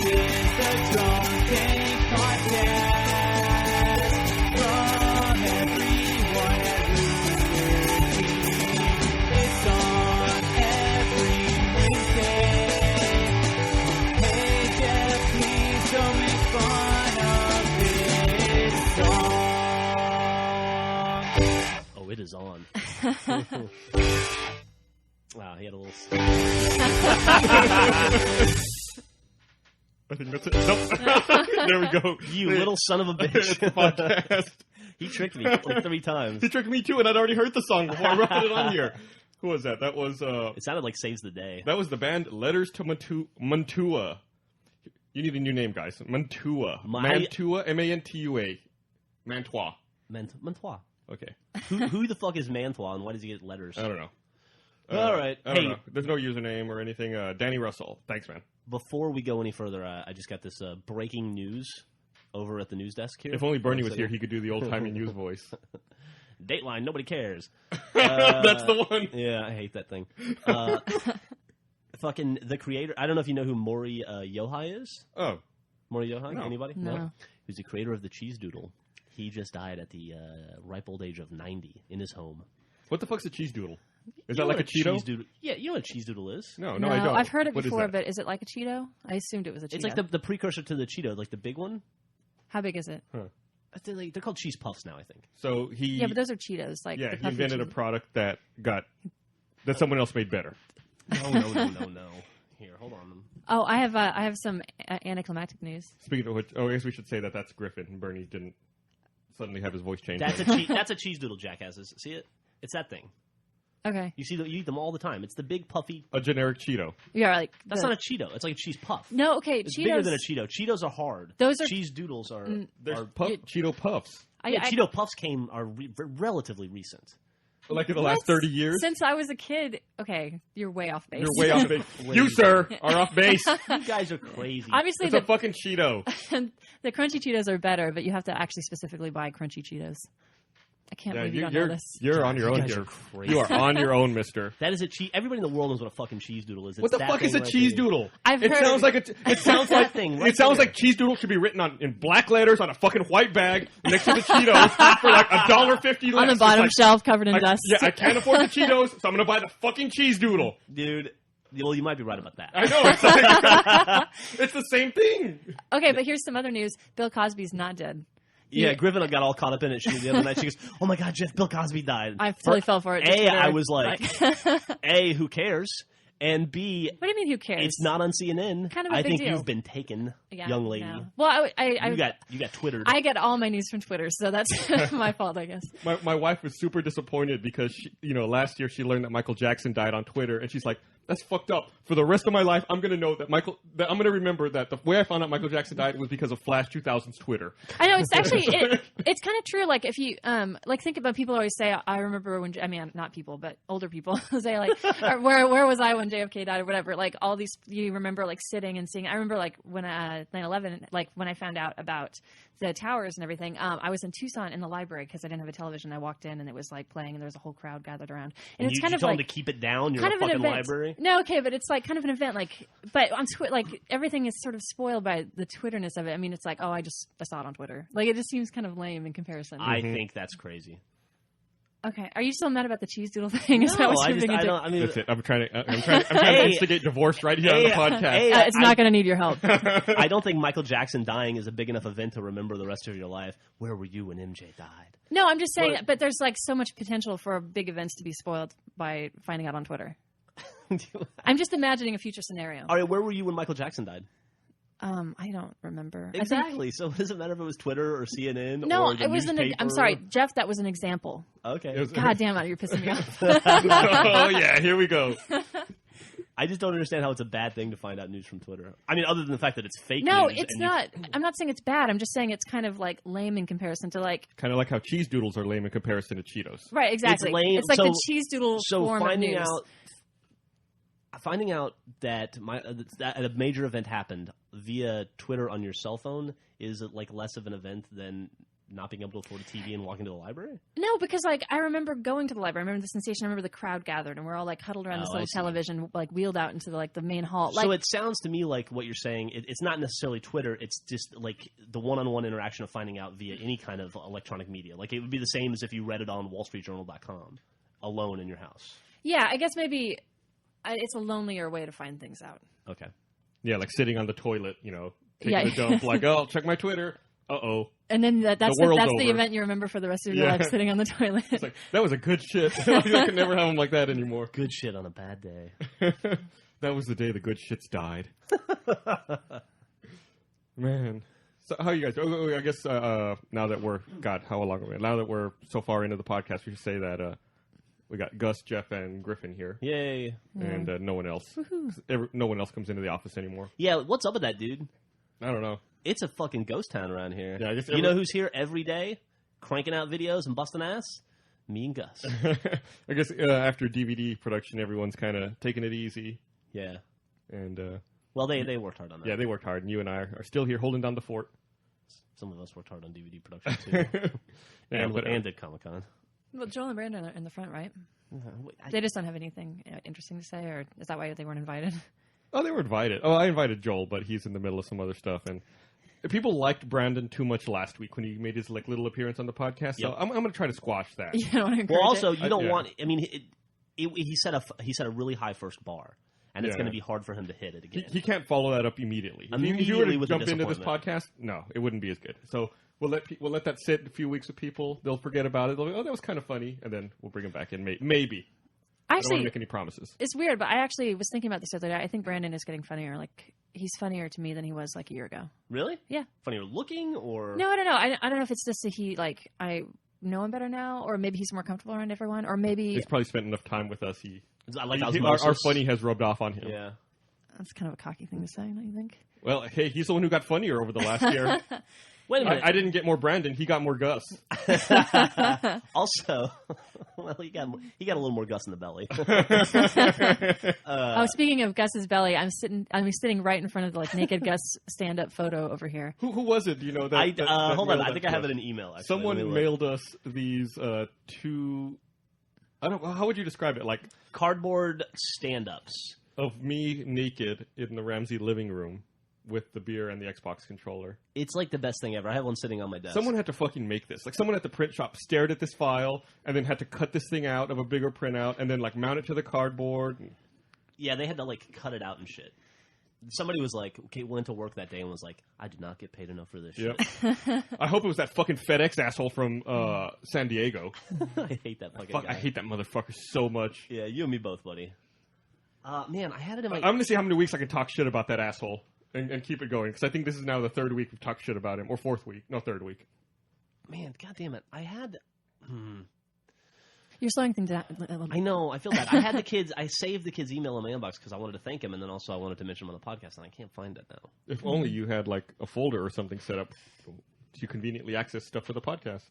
is the Drunk Tank Podcast. From everyone at Rooster Teeth. It's on every Wednesday. Hey Jeff, please don't make fun of this song. Oh, it is on. Wow, he had a little... I think that's it. Nope. There we go. You little son of a bitch. Podcast. He tricked me like 3 times. He tricked me too, and I'd already heard the song before I wrote it on here. Who was that? That was It sounded like Saves the Day. that was the band Letters to Mantua. You need a new name, guys. Mantua. Mantua. M-A-N-T-U-A. Mantua. Mantois. Okay. Who the fuck is Mantois, and why does he get letters? I don't know. All right. I don't know. There's no username or anything. Danny Russell. Thanks, man. Before we go any further, I just got this breaking news over at the news desk here. If only Bernie was here, he could do the old-timey news voice. Dateline, nobody cares. That's the one. Yeah, I hate that thing. Fucking the creator. I don't know if you know who Maury Yohai is. Oh. Maury Yohai? No. Anybody? No. Who's the creator of the Cheese Doodle. He just died at the ripe old age of 90 in his home. What the fuck's a cheese doodle? Is You that know like a what Cheeto? Cheese doodle? Yeah, you know what a cheese doodle is? No, I don't. I've heard it What is before, that? but is it like a Cheeto? I assumed it was a Cheeto. It's like the precursor to the Cheeto, like the big one. How big is it? They're called cheese puffs now, I think. So he... Yeah, but those are Cheetos. Like Yeah, the he puffy invented a Cheetos. product that someone else made better. No. Here, hold on. Oh, I have some anticlimactic news. Speaking of which, I guess we should say that that's Griffin. And Bernie didn't suddenly have his voice change. That's a cheese doodle, jackasses. See it? It's that thing. Okay. You eat them all the time. It's the big puffy. A generic Cheeto. Yeah, like That's not a Cheeto. It's like a cheese puff. No, okay. It's Cheetos. bigger than a Cheeto. Cheetos are hard. Those are- cheese doodles are. There's are Cheeto Puffs. Cheeto puffs are relatively recent. Like in the last 30 years? Since I was a kid. Okay, you're way off base. You're way off base. You, sir, are off base. You guys are crazy. Obviously, It's a fucking Cheeto. the crunchy Cheetos are better, but you have to actually specifically buy crunchy Cheetos. I can't believe you don't know this. You're on your You own guys here. are crazy. You are on your own, mister. That is a cheese. Everybody in the world knows what a fucking cheese doodle is. It's What the that fuck is thing a right cheese there. doodle? I've It heard- sounds like it sounds like thing right it sounds there. like cheese doodle should be written in black letters on a fucking white bag next to the Cheetos for like $1.50 On the bottom shelf, covered in dust. Yeah, I can't afford the Cheetos, so I'm gonna buy the fucking cheese doodle. Dude. Well, you might be right about that. I know. It's like it's the same thing. Okay, but here's some other news. Bill Cosby's not dead. Yeah, Griffin got all caught up in it. The other night she goes, "Oh my God, Jeff, Bill Cosby died." I totally fell for it. I was like, A, who cares? And B, what do you mean? Who cares? it's not on CNN. Kind of a I big think deal. you've been taken, Yeah, young lady. no. Well, You got Twittered. I get all my news from Twitter, so that's my fault, I guess. My wife was super disappointed because last year she learned that Michael Jackson died on Twitter, and she's like, "That's fucked up. For the rest of my life, I'm gonna know that I'm gonna remember that the way I found out Michael Jackson died was because of Flash 2000's Twitter." I know, it's actually it's kind of true. Like if you think about, people always say, "I remember when," I mean, not people, but older people say like, or, "Where was I when JFK died?" or whatever. Like all these, you remember like sitting and seeing. I remember like when 9/11, like when I found out about the towers and everything. I was in Tucson in the library because I didn't have a television. I walked in and it was like playing, and there was a whole crowd gathered around. And it's you kind of told like them to keep it down. You're kind a of an fucking event. library. No, okay, but it's like kind of an event. Like, but on Twitter, like everything is sort of spoiled by the Twitterness of it. I mean, it's like, oh, I saw it on Twitter. Like, it just seems kind of lame in comparison. I think that's crazy. Okay, are you still mad about the cheese doodle thing? Is that what you're being into? I mean, That's it. I'm trying to instigate divorce right here on the podcast. It's not going to need your help. I don't think Michael Jackson dying is a big enough event to remember the rest of your life. Where were you when MJ died? No, I'm just saying, but there's like so much potential for big events to be spoiled by finding out on Twitter. I'm just imagining a future scenario. All right, where were you when Michael Jackson died? I don't remember. Exactly. So it doesn't matter if it was Twitter or CNN No, or the it was newspaper. I'm sorry, Jeff. That was an example. Okay. God damn it, you're pissing me off. Oh yeah, here we go. I just don't understand how it's a bad thing to find out news from Twitter. I mean, other than the fact that it's fake No, news. it's not. I'm not saying it's bad. I'm just saying it's kind of like lame in comparison to like. Kind of like how cheese doodles are lame in comparison to Cheetos. Right, exactly. It's lame. It's like So- the cheese doodle form of news. Finding out that that a major event happened via Twitter on your cell phone is like less of an event than not being able to afford a TV and walking to the library? No, because like I remember going to the library. I remember the sensation. I remember the crowd gathered, and we're all like huddled around this I little see. television, like wheeled out into the main hall. Like, So it sounds to me like what you're saying, it's not necessarily Twitter, it's just like the one-on-one interaction of finding out via any kind of electronic media. Like it would be the same as if you read it on wallstreetjournal.com alone in your house. yeah, I guess maybe it's a lonelier way to find things out. Okay. Yeah, like sitting on the toilet, taking Yeah. a dump, like, oh, I'll check my Twitter. Uh-oh. And then that's world's the over. event you remember for the rest of your life, sitting on the toilet. It's like, that was a good shit. I can never have them like that anymore. Good shit on a bad day. That was the day the good shits died. Man. So how you guys? I guess now that we're how long are we? Now that we're so far into the podcast, we should say that we got Gus, Jeff, and Griffin here, Yay. and no one else. No one else comes into the office anymore. Yeah, what's up with that, dude? I don't know. It's a fucking ghost town around here. Yeah, I guess you know who's here every day, cranking out videos and busting ass? Me and Gus. I guess after DVD production, everyone's kind of taking it easy, Yeah. and Well, they worked hard on that. yeah, they worked hard, and you and I are still here holding down the fort. Some of us worked hard on DVD production, too. and at Comic-Con. Well, Joel and Brandon are in the front, right? They just don't have anything interesting to say, or is that why they weren't invited? Oh, they were invited. Oh, I invited Joel, but he's in the middle of some other stuff, and people liked Brandon too much last week when he made his little appearance on the podcast. So Yep. I'm going to try to squash that. You don't want to encourage Well, also, it? you don't yeah. want... I mean, he set a really high first bar, and it's Yeah. going to be hard for him to hit it again. He can't follow that up immediately. If you Immediately were with to the jump into this disappointment. podcast, no, it wouldn't be as good. So we'll let that sit a few weeks with people. They'll forget about it. They'll be, oh, that was kind of funny, and then we'll bring him back in. Maybe. I don't want to Actually, make any promises. it's weird, but I actually was thinking about this the other day. I think Brandon is getting funnier. Like, he's funnier to me than he was like a year ago. Really? Yeah. Funnier looking, or... No, I don't know. I don't know if it's just that I know him better now, or maybe he's more comfortable around everyone, or maybe He's probably spent enough time with us. I like Our osmosis. funny has rubbed off on him. Yeah. that's kind of a cocky thing to say, don't you think? Well, hey, he's the one who got funnier over the last year. Wait a minute. I didn't get more Brandon. He got more Gus. Also, well, he got a little more Gus in the belly. Speaking of Gus's belly, I'm sitting right in front of the naked Gus stand-up photo over here. Who was it? Do you know that? that Hold on. mailed I think that I to have us? it in email. Actually. Someone Let me look. mailed us these two. I don't. How would you describe it? Like Cardboard stand-ups. of me naked in the Ramsey living room with the beer and the Xbox controller. It's like the best thing ever. I have one sitting on my desk. Someone had to fucking make this. Like someone at the print shop stared at this file and then had to cut this thing out of a bigger printout and then like mount it to the cardboard. Yeah, they had to like cut it out and shit. Somebody was like, okay, went to work that day and was like, I did not get paid enough for this Yep. shit. I hope it was that fucking FedEx asshole from San Diego. I hate that fucking Fuck, guy. I hate that motherfucker so much. Yeah, you and me both, buddy. Man, I had it in my... I'm going to see how many weeks I can talk shit about that asshole and keep it going, because I think this is now the third week we've talked shit about him, or fourth week. No, third week. Man, goddamn it. I had... You're slowing things down a little bit. I know, I feel bad. I had the kids... I saved the kids' email in my inbox because I wanted to thank him, and then also I wanted to mention him on the podcast, and I can't find it now. If only you had like a folder or something set up to conveniently access stuff for the podcast.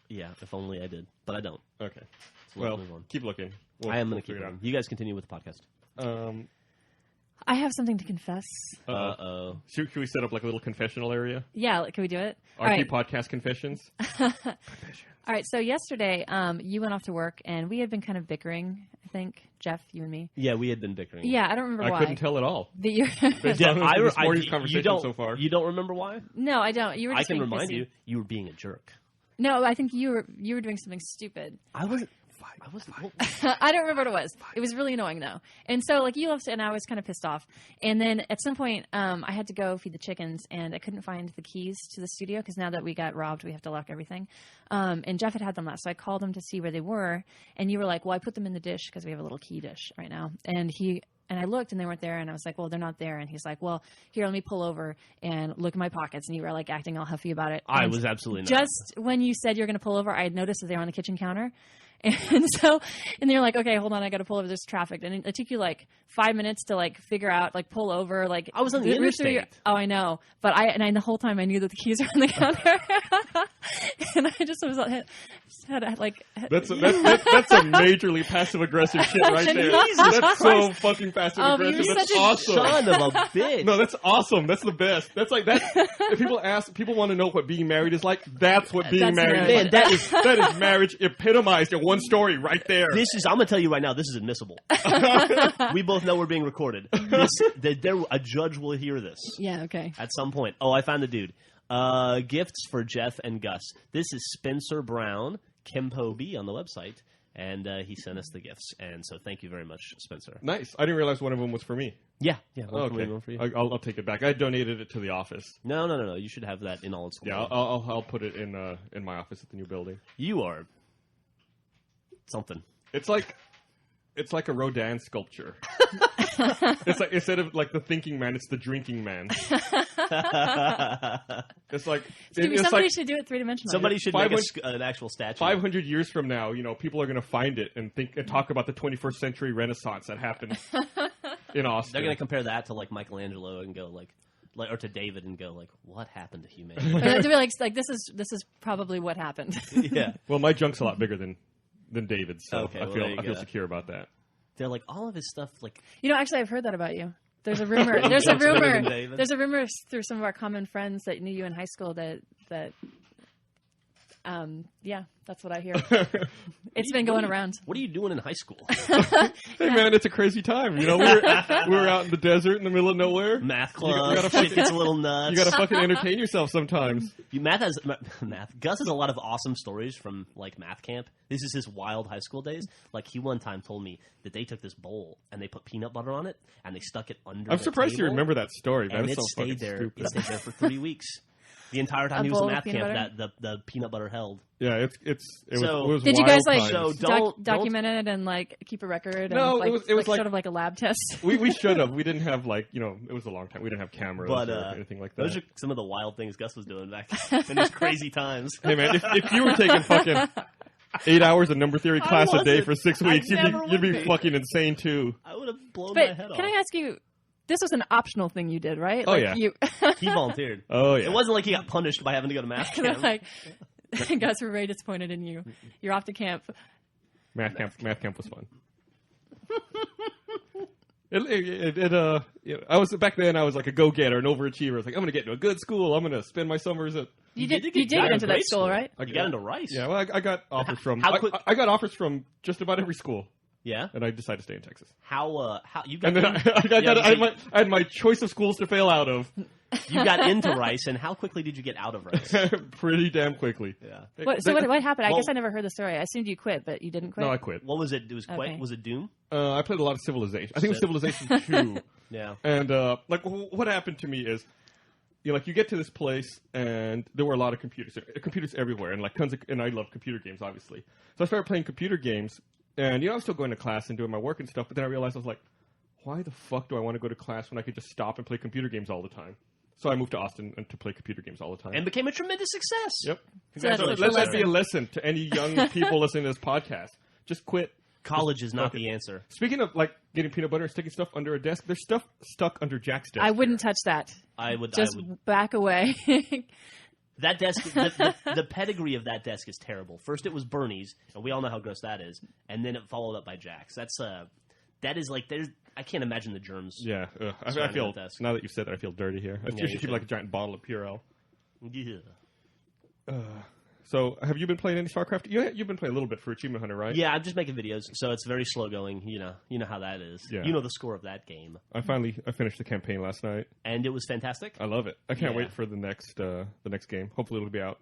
Yeah, if only I did. But I don't. Okay. So let's Well, move on. keep looking. I am going to figure keep it it on. You guys continue with the podcast. out. I have something to confess. Uh-oh. Should we set up like a little confessional area? Yeah, can we do it? All RP right. podcast confessions. All right, so yesterday, you went off to work, and we had been kind of bickering, I think, Jeff, you and me. Yeah, we had been bickering. Yeah, I don't remember I why. couldn't tell at all. That you Based Yeah, on this morning's you conversation don't, so far. You don't remember why? No, I don't. You were I just can being remind pissy. you were being a jerk. No, I think you were doing something stupid. I wasn't. Well, I don't remember what it was. It was really annoying though. And so like you left and I was kind of pissed off. And then at some point I had to go feed the chickens and I couldn't find the keys to the studio because now that we got robbed, we have to lock everything. And Jeff had them last. So I called him to see where they were. And you were like, well, I put them in the dish because we have a little key dish right now. And I looked and they weren't there. And I was like, well, they're not there. And he's like, well, here, let me pull over and look in my pockets. And you were like acting all huffy about it. I And was absolutely not. just when you said you're going to pull over, I had noticed that they were on the kitchen counter. And so, and they're like, okay, hold on, I got to pull over. There's traffic. And it took you like 5 minutes to like figure out, like pull over. Like I was on the root through interstate. oh, I know. But the whole time I knew that the keys were on the counter. And I just was had like That's a majorly passive aggressive shit right there. That's so fucking passive aggressive. you're That's such a awesome. Son of a bitch. No, that's awesome. That's the best. That's like that. If people want to know what being married is like, that's what being That's married marriage. is. Like. That is marriage epitomized in one story right there. I'm going to tell you right now, this is admissible. We both know we're being recorded. A judge will hear this yeah, okay. at some point. Oh, I found the dude. Gifts for Jeff and Gus. This is Spencer Brown, Kempo B on the website, and he sent us the gifts. And so thank you very much, Spencer. Nice. I didn't realize one of them was for me. Yeah. Oh, okay. One for you. I'll take it back. I donated it to the office. No. You should have that in all its glory. Yeah, I'll put it in my office at the new building. You are something. It's like a Rodin sculpture. It's like instead of like the thinking man, it's the drinking man. It's like Somebody should do it 3-dimensional. Somebody should make an actual statue. 500 years from now, people are going to find it and talk about the 21st century Renaissance that happened in Austin. They're going to compare that to like Michelangelo and go like or to David and go like, what happened to humanity? But to be like this is probably what happened. Yeah. Well, my junk's a lot bigger than David's, so Okay, I well, feel there you go. secure about that. They're like all of his stuff like Actually, I've heard that about you. There's a rumor. There's a rumor through some of our common friends that knew you in high school that yeah, that's what I hear. It's been going around. What are you doing in high school? Hey man, it's a crazy time. We were out in the desert in the middle of nowhere. Math club. gotta Shit gets a little nuts. You gotta fucking entertain yourself sometimes. Math. Gus has a lot of awesome stories from like math camp. This is his wild high school days. Like he one time told me that they took this bowl and they put peanut butter on it and they stuck it under. I'm the surprised you table, remember that story, man. and It's it so stayed fucking there. stupid. It stayed there for 3 weeks. The entire time A he was bowl in of math peanut camp, the peanut butter held. Yeah, it So- was Did you wild guys like times. So don't- document it and like keep a record? No, and, it was like- sort of like a lab test. We should have. We didn't have like it was a long time. We didn't have cameras But or anything like that. those are some of the wild things Gus was doing back in those crazy times. Hey man, if you were taking fucking 8 hours of number theory class a day wasn't. for 6 I weeks, never you'd be would be. fucking insane too. I would have blown my But head off. can I ask you? This was an optional thing you did, right? Oh, like yeah. You, He volunteered. Oh yeah. It wasn't like he got punished by having to go to math camp. like, guys were very disappointed in you. You're off to camp. Math camp was fun. I was back then. I was like a go-getter, an overachiever. I was like, I'm gonna get into a good school. I'm gonna spend my summers at. You did did get get into that great school, right? You got into Rice. Yeah, well, I got offers from. How quick- I got offers from just about every school, Yeah. and I decided to stay in Texas. How you got And then I had my choice of schools to fail out of you got into Rice, and how quickly did you get out of Rice? pretty damn quickly. Yeah. What happened? I Well- guess I never heard the story. I assumed you quit, but you didn't quit. No, I quit. What was it? It was Okay. Was it Doom? I played a lot of Civilization. I think it was Civilization 2. Yeah. And what happened to me is, you get to this place and there were a lot of computers everywhere, and like tons of, and I love computer games, obviously. So I started playing computer games, and I was still going to class and doing my work and stuff. But then I realized I was like, why the fuck do I want to go to class when I could just stop and play computer games all the time? So I moved to Austin and to play computer games all the time. And became a tremendous success. Yep. So that's Congratulations. Let that lesson. be a lesson to any young people listening to this podcast. Just quit. College is not Okay. the answer. Speaking of like getting peanut butter and sticking stuff under a desk, there's stuff stuck under Jack's desk. I wouldn't touch that. I would Just I would, back away. that desk. The pedigree of that desk is terrible. First, it was Bernie's, and we all know how gross that is, and then it followed up by Jack's. That is like there's. I can't imagine the germs. Yeah, I Surrounding feel that desk. now that you said that, I feel dirty here. I Yeah, should you keep like a giant bottle of Purell. Yeah. So, have you been playing any StarCraft? You've been playing a little bit for Achievement Hunter, right? Yeah, I'm just making videos, so it's very slow going. You know how that is. Yeah. You know the score of that game, I finished the campaign last night. and it was fantastic. I love it. I can't Yeah. wait for the next game. Hopefully, it'll be out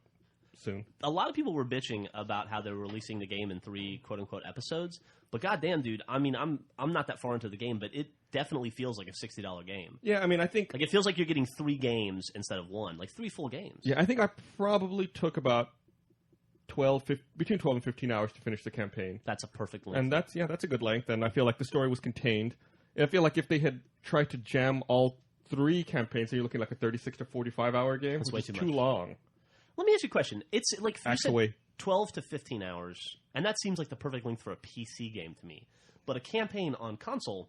soon. A lot of people were bitching about how they were releasing the game in 3 quote unquote episodes, but goddamn, dude, I mean, I'm not that far into the game, but it definitely feels like a $60 game. Yeah, I mean, I think Like it feels like you're getting 3 games instead of 1, like 3 full games. I think I probably took about between 12 and 15 hours to finish the campaign. That's a perfect length. And that's a good length, and I feel like the story was contained. I feel like if they had tried to jam all 3 campaigns, so you're looking like a 36 to 45 hour game, That's which way is too too much. long. Let me ask you a question. It's like you said Actually, 12 to 15 hours, and that seems like the perfect length for a PC game to me. But a campaign on console,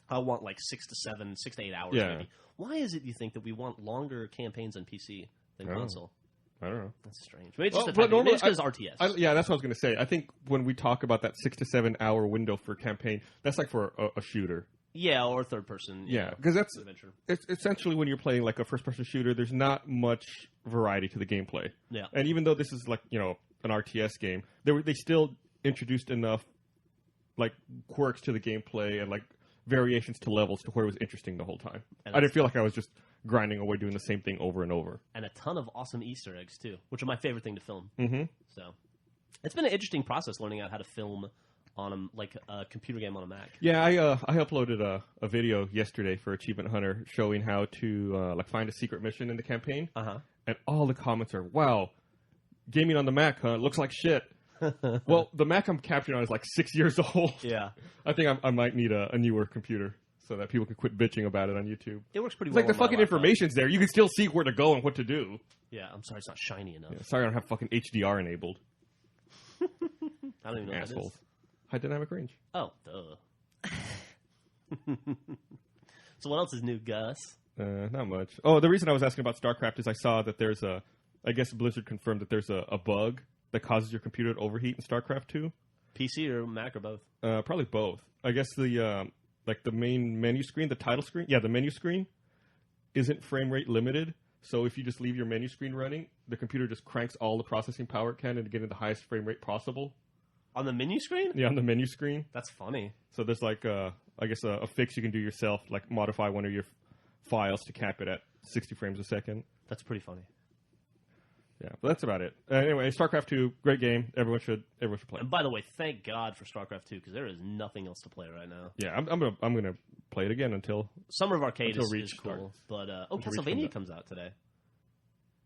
I want like 6 to 8 hours Yeah. maybe. Why is it you think that we want longer campaigns on PC than Oh. console? I don't know. That's strange. Maybe it's just But normally, maybe it's RTS. Yeah, that's what I was going to say. I think when we talk about that 6 to 7 hour window for campaign, that's like for a shooter. Yeah, or third person. Yeah, because that's adventure. it's essentially when you're playing like a first person shooter. There's not much variety to the gameplay. Yeah, and even though this is like an RTS game, they still introduced enough like quirks to the gameplay and like variations to levels to where it was interesting the whole time. I didn't feel like I was just grinding away doing the same thing over and over. And a ton of awesome Easter eggs too, which are my favorite thing to film. Mm-hmm. So it's been an interesting process learning out how to film on a computer game on a Mac. Yeah, I uploaded a video yesterday for Achievement Hunter showing how to like find a secret mission in the campaign. And all the comments are, "Wow, gaming on the Mac, huh? It looks like shit." Well, the Mac I'm capturing on is like 6 years old. Yeah, I think I might need a newer computer so that people can quit bitching about it on YouTube. it works pretty It's well. like the on my fucking laptop. information's there. You can still see where to go and what to do. Yeah, I'm sorry, it's not shiny enough. Yeah, sorry, I don't have fucking HDR enabled. I don't even know Assholes. what that is. High dynamic range. Oh, duh. So what else is new, Gus? Not much. Oh, the reason I was asking about StarCraft is I saw that there's I guess Blizzard confirmed that there's a bug that causes your computer to overheat in StarCraft 2. PC or Mac or both? Probably both. I guess the main menu screen, the title screen, the menu screen isn't frame rate limited. So if you just leave your menu screen running, the computer just cranks all the processing power it can to get in the highest frame rate possible. On the menu screen? Yeah, on the menu screen. That's funny. So there's like I guess a fix you can do yourself, like modify one of your files to cap it at 60 frames a second. That's pretty funny. Yeah, but that's about it. Anyway, StarCraft 2, great game. Everyone should play. And by the way, thank God for StarCraft 2 because there is nothing else to play right now. Yeah, I'm gonna play it again until. Summer of Arcade Until is Reach cool, but Until Reach Castlevania comes comes out today.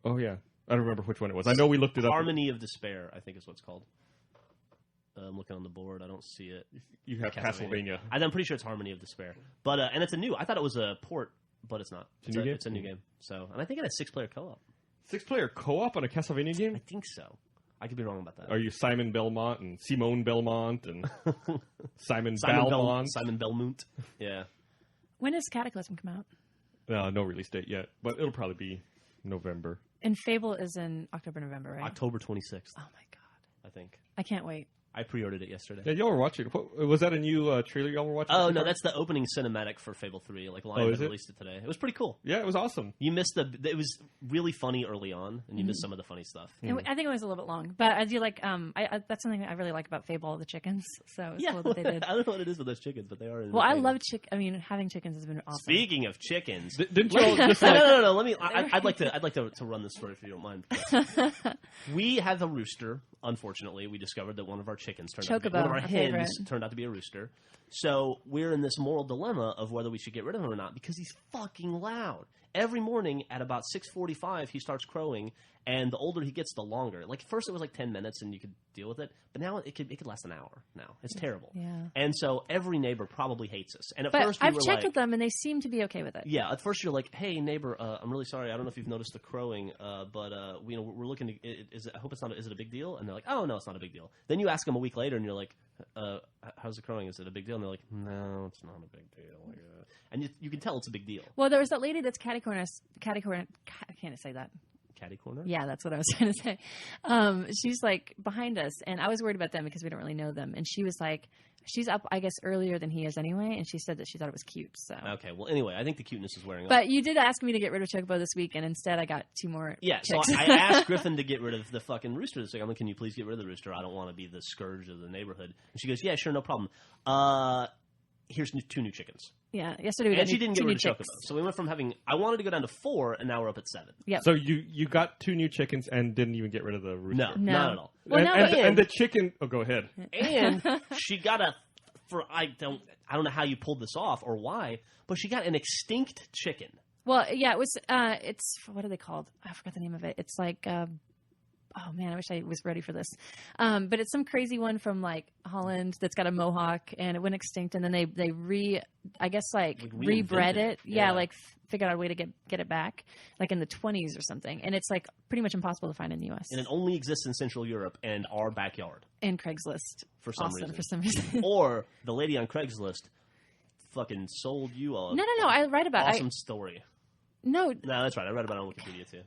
Oh yeah, I don't remember which one it was. I know we looked it up. Harmony of Despair, I think is what it's called. I'm looking on the board. I don't see it. You have Castlevania. I'm pretty sure it's Harmony of Despair, but and it's a new. I thought it was a port, but it's not. It's a new game? It's a new game. So, and I think it has 6-player co-op. 6-player co-op on a Castlevania game? I think so. I could be wrong about that. Are you Simon Belmont and Simone Belmont and Simon Belmont? Simon Belmont. Yeah. When does Cataclysm come out? No release date yet, but it'll probably be November. And Fable is in October, November, right? October 26th. Oh my god. I think. I can't wait. I pre-ordered it yesterday. Yeah, y'all were watching. Was that a new trailer y'all were watching? Oh no, that's the opening cinematic for Fable 3. Like Lion is it? released it today. It was pretty cool. Yeah, it was awesome. You missed it was really funny early on, and you missed some of the funny stuff. I think it was a little bit long, but I do like. That's something I really like about Fable, the chickens. So it's cool that they did. I don't know what it is with those chickens, but they are. Well, I love having chickens has been awesome. Speaking of chickens, Didn't y'all just like... no. Let me. I'd like to run this story if you don't mind. We have a rooster. Unfortunately, we discovered that one of our chickens turned out to be, one of our a hens favorite. turned out to be a rooster. So we're in this moral dilemma of whether we should get rid of him or not because he's fucking loud. Every morning at about 6:45, he starts crowing, and the older he gets, the longer. Like first, it was like 10 minutes, and you could deal with it, but now it could last an hour. Now it's terrible. Yeah. And so every neighbor probably hates us. And at But first, we I've were checked like, with them, and they seem to be okay with it. yeah, at first you're like, "Hey neighbor, I'm really sorry. I don't know if you've noticed the crowing, but we're looking to. I hope it's not. Is it a big deal?" And they're like, "Oh no, it's not a big deal." Then you ask them a week later, and you're like, "How's the crowing? Is it a big deal?" And they're like, "No, it's not a big deal." And you can tell it's a big deal. Well, there was that lady that's catty corner. Can't I say that? Catty corner. Yeah, that's what I was trying to say. She's like behind us, and I was worried about them because we don't really know them. And she was like, she's up, I guess, earlier than he is anyway. And she said that she thought it was cute. So okay, well, anyway, I think the cuteness is wearing off. But you did ask me to get rid of Chocobo this week, and instead I got 2 more. Yeah, chicks. so I asked Griffin to get rid of the fucking rooster this week. I'm like, "Can you please get rid of the rooster? I don't want to be the scourge of the neighborhood." And she goes, "Yeah, sure, no problem. Here's 2 new chickens." Yeah, yesterday we got And she didn't get two rid new of chicks. Chocobo. So we went from I wanted to go down to 4, and now we're up at 7. Yep. So you got 2 new chickens and didn't even get rid of the rooster? No, No. not at all. Well, now and the chicken. Oh, go ahead. And she got I don't know how you pulled this off or why, but she got an extinct chicken. Well, yeah, it was. It's what are they called? I forgot the name of it. It's like. Oh man, I wish I was ready for this. But it's some crazy one from like Holland that's got a mohawk and it went extinct, and then they rebred it. Yeah, like figured out a way to get it back, like in the 1920s or something. And it's like pretty much impossible to find in the U.S. And it only exists in Central Europe and our backyard. And Craigslist For some reason. Or the lady on Craigslist fucking sold you a No. I read about awesome story. No, No, that's right. I read about it on Wikipedia too.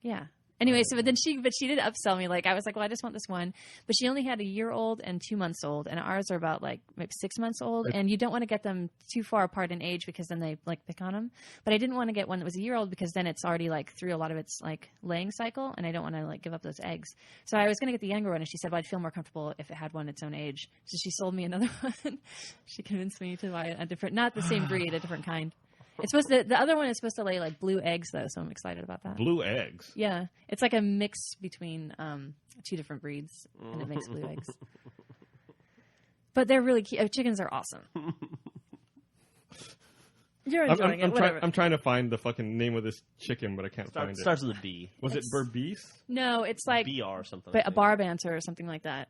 yeah. Anyway, so but she did upsell me. Like I was like, well, I just want this one, but she only had a year-old and 2 months old, and ours are about like maybe 6 months old. And you don't want to get them too far apart in age because then they like pick on them. But I didn't want to get one that was a year-old because then it's already like through a lot of its like laying cycle, and I don't want to like give up those eggs. So I was going to get the younger one, and she said, well, I'd feel more comfortable if it had one its own age. So she sold me another one. She convinced me to buy a different, not the same breed, a different kind. It's supposed to. The other one is supposed to lay like blue eggs, though, so I'm excited about that. Blue eggs. Yeah, it's like a mix between 2 different breeds, and it makes blue eggs. But they're really cute. Chickens are awesome. You're enjoying it. Whatever. I'm trying to find the fucking name of this chicken, but I can't find it. Starts with a B. Was it Berbice? No, it's like BR or something. a bar banter or something like that.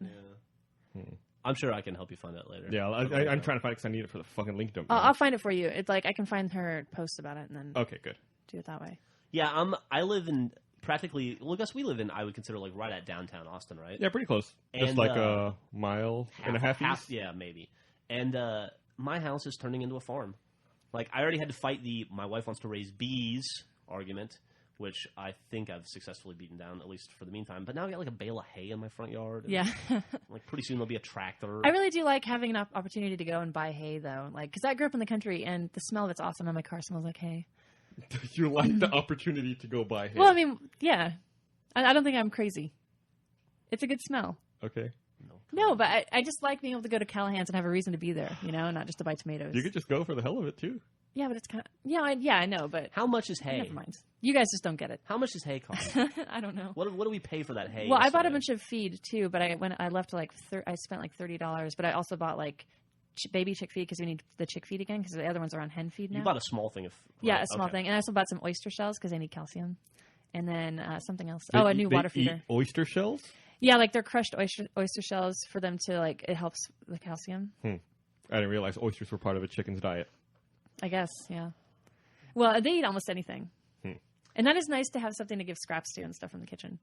Yeah. I'm sure I can help you find that later. Yeah, I'm trying to find it because I need it for the fucking link dump. I'll find it for you. It's like I can find her post about it and then Okay, good. do it that way. Yeah, I live in practically. Well, I guess we live in. I would consider like right at downtown Austin, right? Yeah, pretty close. Just And, like a mile and a half east. Yeah, maybe. And my house is turning into a farm. Like I already had to fight the "my wife wants to raise bees" argument, which I think I've successfully beaten down, at least for the meantime. But now I got like a bale of hay in my front yard. And, Yeah. like pretty soon there'll be a tractor. I really do like having an opportunity to go and buy hay, though. Like, because I grew up in the country, and the smell of it's awesome, and my car smells like hay. You like the opportunity to go buy hay. Well, I mean, yeah. I don't think I'm crazy. It's a good smell. Okay. No, but I just like being able to go to Callahan's and have a reason to be there, you know, not just to buy tomatoes. You could just go for the hell of it, too. Yeah, but it's kind of... Yeah, I know, but... How much is hay? Never mind. You guys just don't get it. How much does hay cost? I don't know. What do we pay for that hay? Well, I bought a yesterday? bunch of feed, too, but I left like... I spent like $30, but I also bought like baby chick feed because we need the chick feed again because the other ones are on hen feed now. You bought a small thing of... Yeah, right, a small okay. thing. And I also bought some oyster shells because they need calcium. And then something else. They a eat- new they water eat feeder. oyster shells? Yeah, like they're crushed oyster shells for them to like... It helps the calcium. I didn't realize oysters were part of a chicken's diet. I guess, yeah. Well, they eat almost anything. And that is nice to have something to give scraps to and stuff from the kitchen.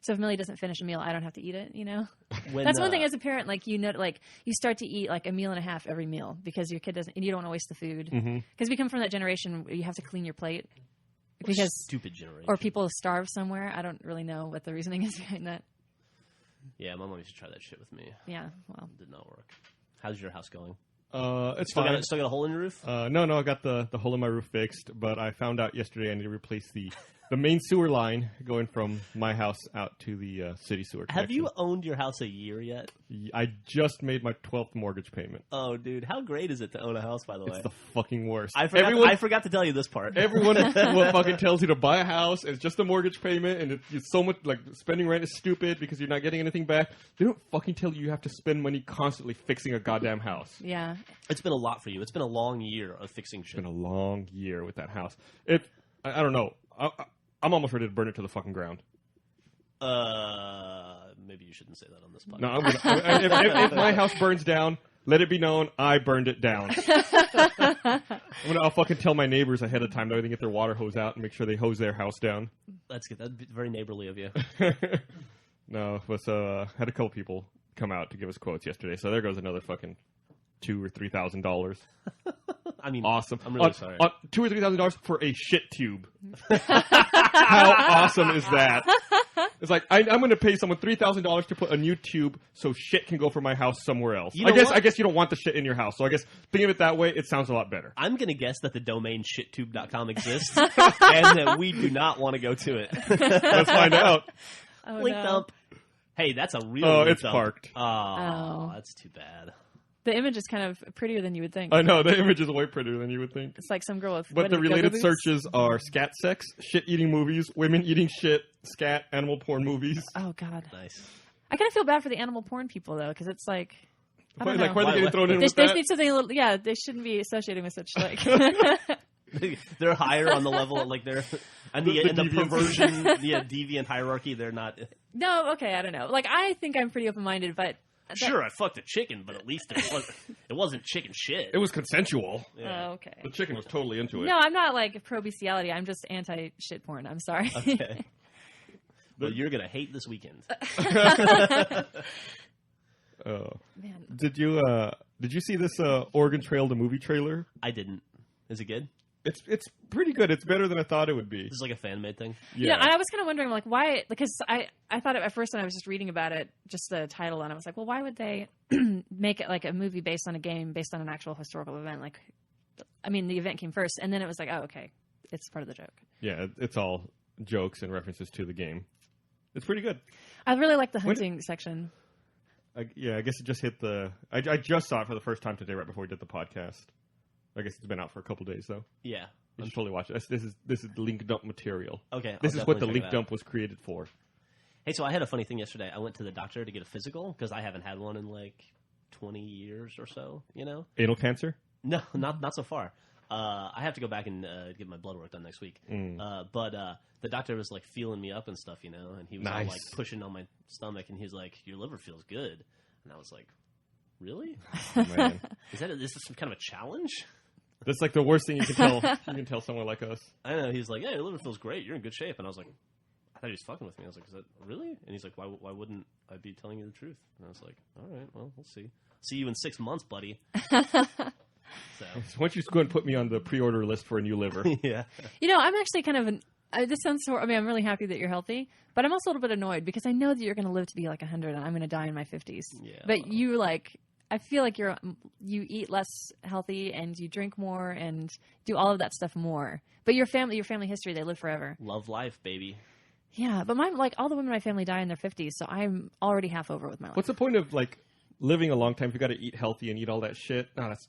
So if Millie doesn't finish a meal, I don't have to eat it, you know? That's one thing as a parent, like, you know, like, you start to eat, like, a meal and a half every meal because your kid doesn't, and you don't want to waste the food. Because we come from that generation where you have to clean your plate. Because Stupid generation. Or people starve somewhere. I don't really know what the reasoning is behind that. Yeah, my mom used to try that shit with me. Yeah, well. Did not work. How's your house going? It's Still fine. got a hole in your roof? No, I got the hole in my roof fixed, but I found out yesterday I need to replace the main sewer line going from my house out to the city sewer connection. Have you owned your house a year yet? I just made my 12th mortgage payment. Oh, dude, how great is it to own a house, by the way? It's the fucking worst. I forgot to tell you this part. Everyone will fucking tells you to buy a house. It's just a mortgage payment, and it's so much like spending rent is stupid because you're not getting anything back. They don't fucking tell you have to spend money constantly fixing a goddamn house. Yeah. It's been a lot for you. It's been a long year of fixing shit. It's been a long year with that house. I don't know. I'm almost ready to burn it to the fucking ground. Maybe you shouldn't say that on this podcast. No, I'm gonna. If my house burns down, let it be known I burned it down. I'll fucking tell my neighbors ahead of time that they can get their water hose out and make sure they hose their house down. That's good. That's very neighborly of you. No, but had a couple people come out to give us quotes yesterday, so there goes another fucking $2,000 or $3,000. I mean, Awesome. I'm really sorry. $2,000 or $3,000 for a shit tube. How awesome is that? It's like I'm going to pay someone $3,000 to put a new tube so shit can go from my house somewhere else. You know what? I guess you don't want the shit in your house. So I guess thinking of it that way, it sounds a lot better. I'm going to guess that the domain shittube.com exists and that we do not want to go to it. Let's find out. Oh, Link no. dump. Hey, that's a real Oh, link it's dump. parked. Oh, that's too bad. The image is kind of prettier than you would think. I know, the image is way prettier than you would think. It's like some girl with... But what the is it, go-go related boots? searches are scat sex, shit-eating movies, women eating shit, scat, animal porn movies. Oh, God. Nice. I kind of feel bad for the animal porn people, though, because it's like... I don't Like, know. why are they getting thrown in They with just that? need something a little... Yeah, they shouldn't be associating with such, like... They're higher on the level, like they're and the deviants. perversion, deviant hierarchy. They're not. No, okay, I don't know. Like, I think I'm pretty open-minded, but... Sure, I fucked a chicken, but at least it wasn't chicken shit. It was consensual. Yeah. Oh, okay. The chicken was totally into it. No, I'm not, like, pro-bestiality. I'm just anti-shit porn. I'm sorry. Okay. Well, you're gonna hate this weekend. Oh. Man. Did you see this Oregon Trail, the movie trailer? I didn't. Is it good? It's pretty good. It's better than I thought it would be. This is like a fan-made thing. Yeah, and I was kind of wondering, like, why? Because I thought at first when I was just reading about it, just the title, and I was like, well, why would they make it like a movie based on a game, based on an actual historical event? Like, I mean, the event came first, and then it was like, oh, okay, it's part of the joke. Yeah, it's all jokes and references to the game. It's pretty good. I really like the hunting section. I guess it just hit the... I just saw it for the first time today, right before we did the podcast. I guess it's been out for a couple days, though. Yeah. You should totally watch it. This is link dump material. Okay. This is what the link dump was created for. Hey, so I had a funny thing yesterday. I went to the doctor to get a physical because I haven't had one in like 20 years or so, you know? Anal cancer? No, not so far. I have to go back and get my blood work done next week. But the doctor was like feeling me up and stuff, you know, and he was all, like pushing on my stomach, and he was like, "Your liver feels good," and I was like, "Really? Oh, man. Is this some kind of a challenge?" That's like the worst thing you can tell. You can tell someone like us. I know. He's like, "Yeah, your liver feels great. You're in good shape," and I was like, "I thought he was fucking with me." I was like, "Is that really?" And he's like, "Why wouldn't I be telling you the truth?" And I was like, "All right, well, we'll see. See you in 6 months, buddy." So Why don't you just go and put me on the pre-order list for a new liver? yeah. You know, I'm actually kind of this sounds so. I mean, I'm really happy that you're healthy, but I'm also a little bit annoyed because I know that you're going to live to be like 100, and I'm going to die in my 50s. Yeah. But you I feel like you eat less healthy and you drink more and do all of that stuff more. But your family history, they live forever. Love life, baby. Yeah, but all the women in my family die in their 50s, so I'm already half over with my life. What's the point of like living a long time if you got to eat healthy and eat all that shit? No, that's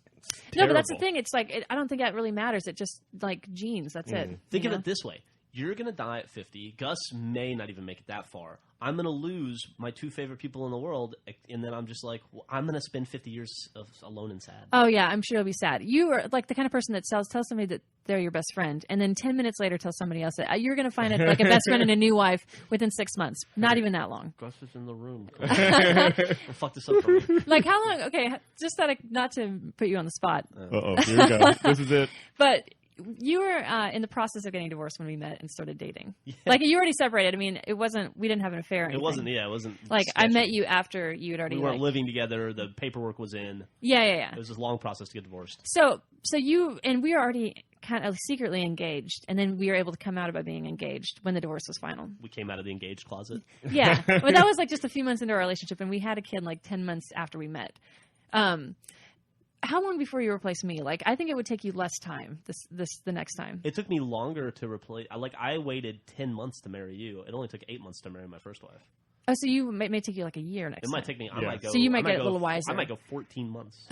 no, but that's the thing. It's like I don't think that really matters. It just like genes. That's it. Think of it this way. You're going to die at 50. Gus may not even make it that far. I'm going to lose my 2 favorite people in the world, and then I'm just like, well, I'm going to spend 50 years of alone and sad. Oh, yeah, I'm sure it'll be sad. You are like the kind of person that tells somebody that they're your best friend, and then 10 minutes later tells somebody else that you're going to find like a best friend and a new wife within 6 months. Not even that long. Gus is in the room. We'll fuck this up for me. Like, how long? Okay, just not to put you on the spot. Uh-oh, here we go. This is it. But you were in the process of getting divorced when we met and started dating. Yeah. Like, you already separated. I mean, we didn't have an affair or anything. It wasn't. Like, sketchy. I met you after you had already... We weren't living together. The paperwork was in. Yeah. It was this long process to get divorced. So you... And we were already kind of secretly engaged, and then we were able to come out about being engaged when the divorce was final. We came out of the engaged closet. Yeah. But that was, like, just a few months into our relationship, and we had a kid, like, 10 months after we met. How long before you replaced me? Like, I think it would take you less time the next time. It took me longer to replace. I waited 10 months to marry you. It only took 8 months to marry my first wife. Oh, so you may take you like a year next time. It might take me. I might go. So you might get a little wiser. I might go 14 months.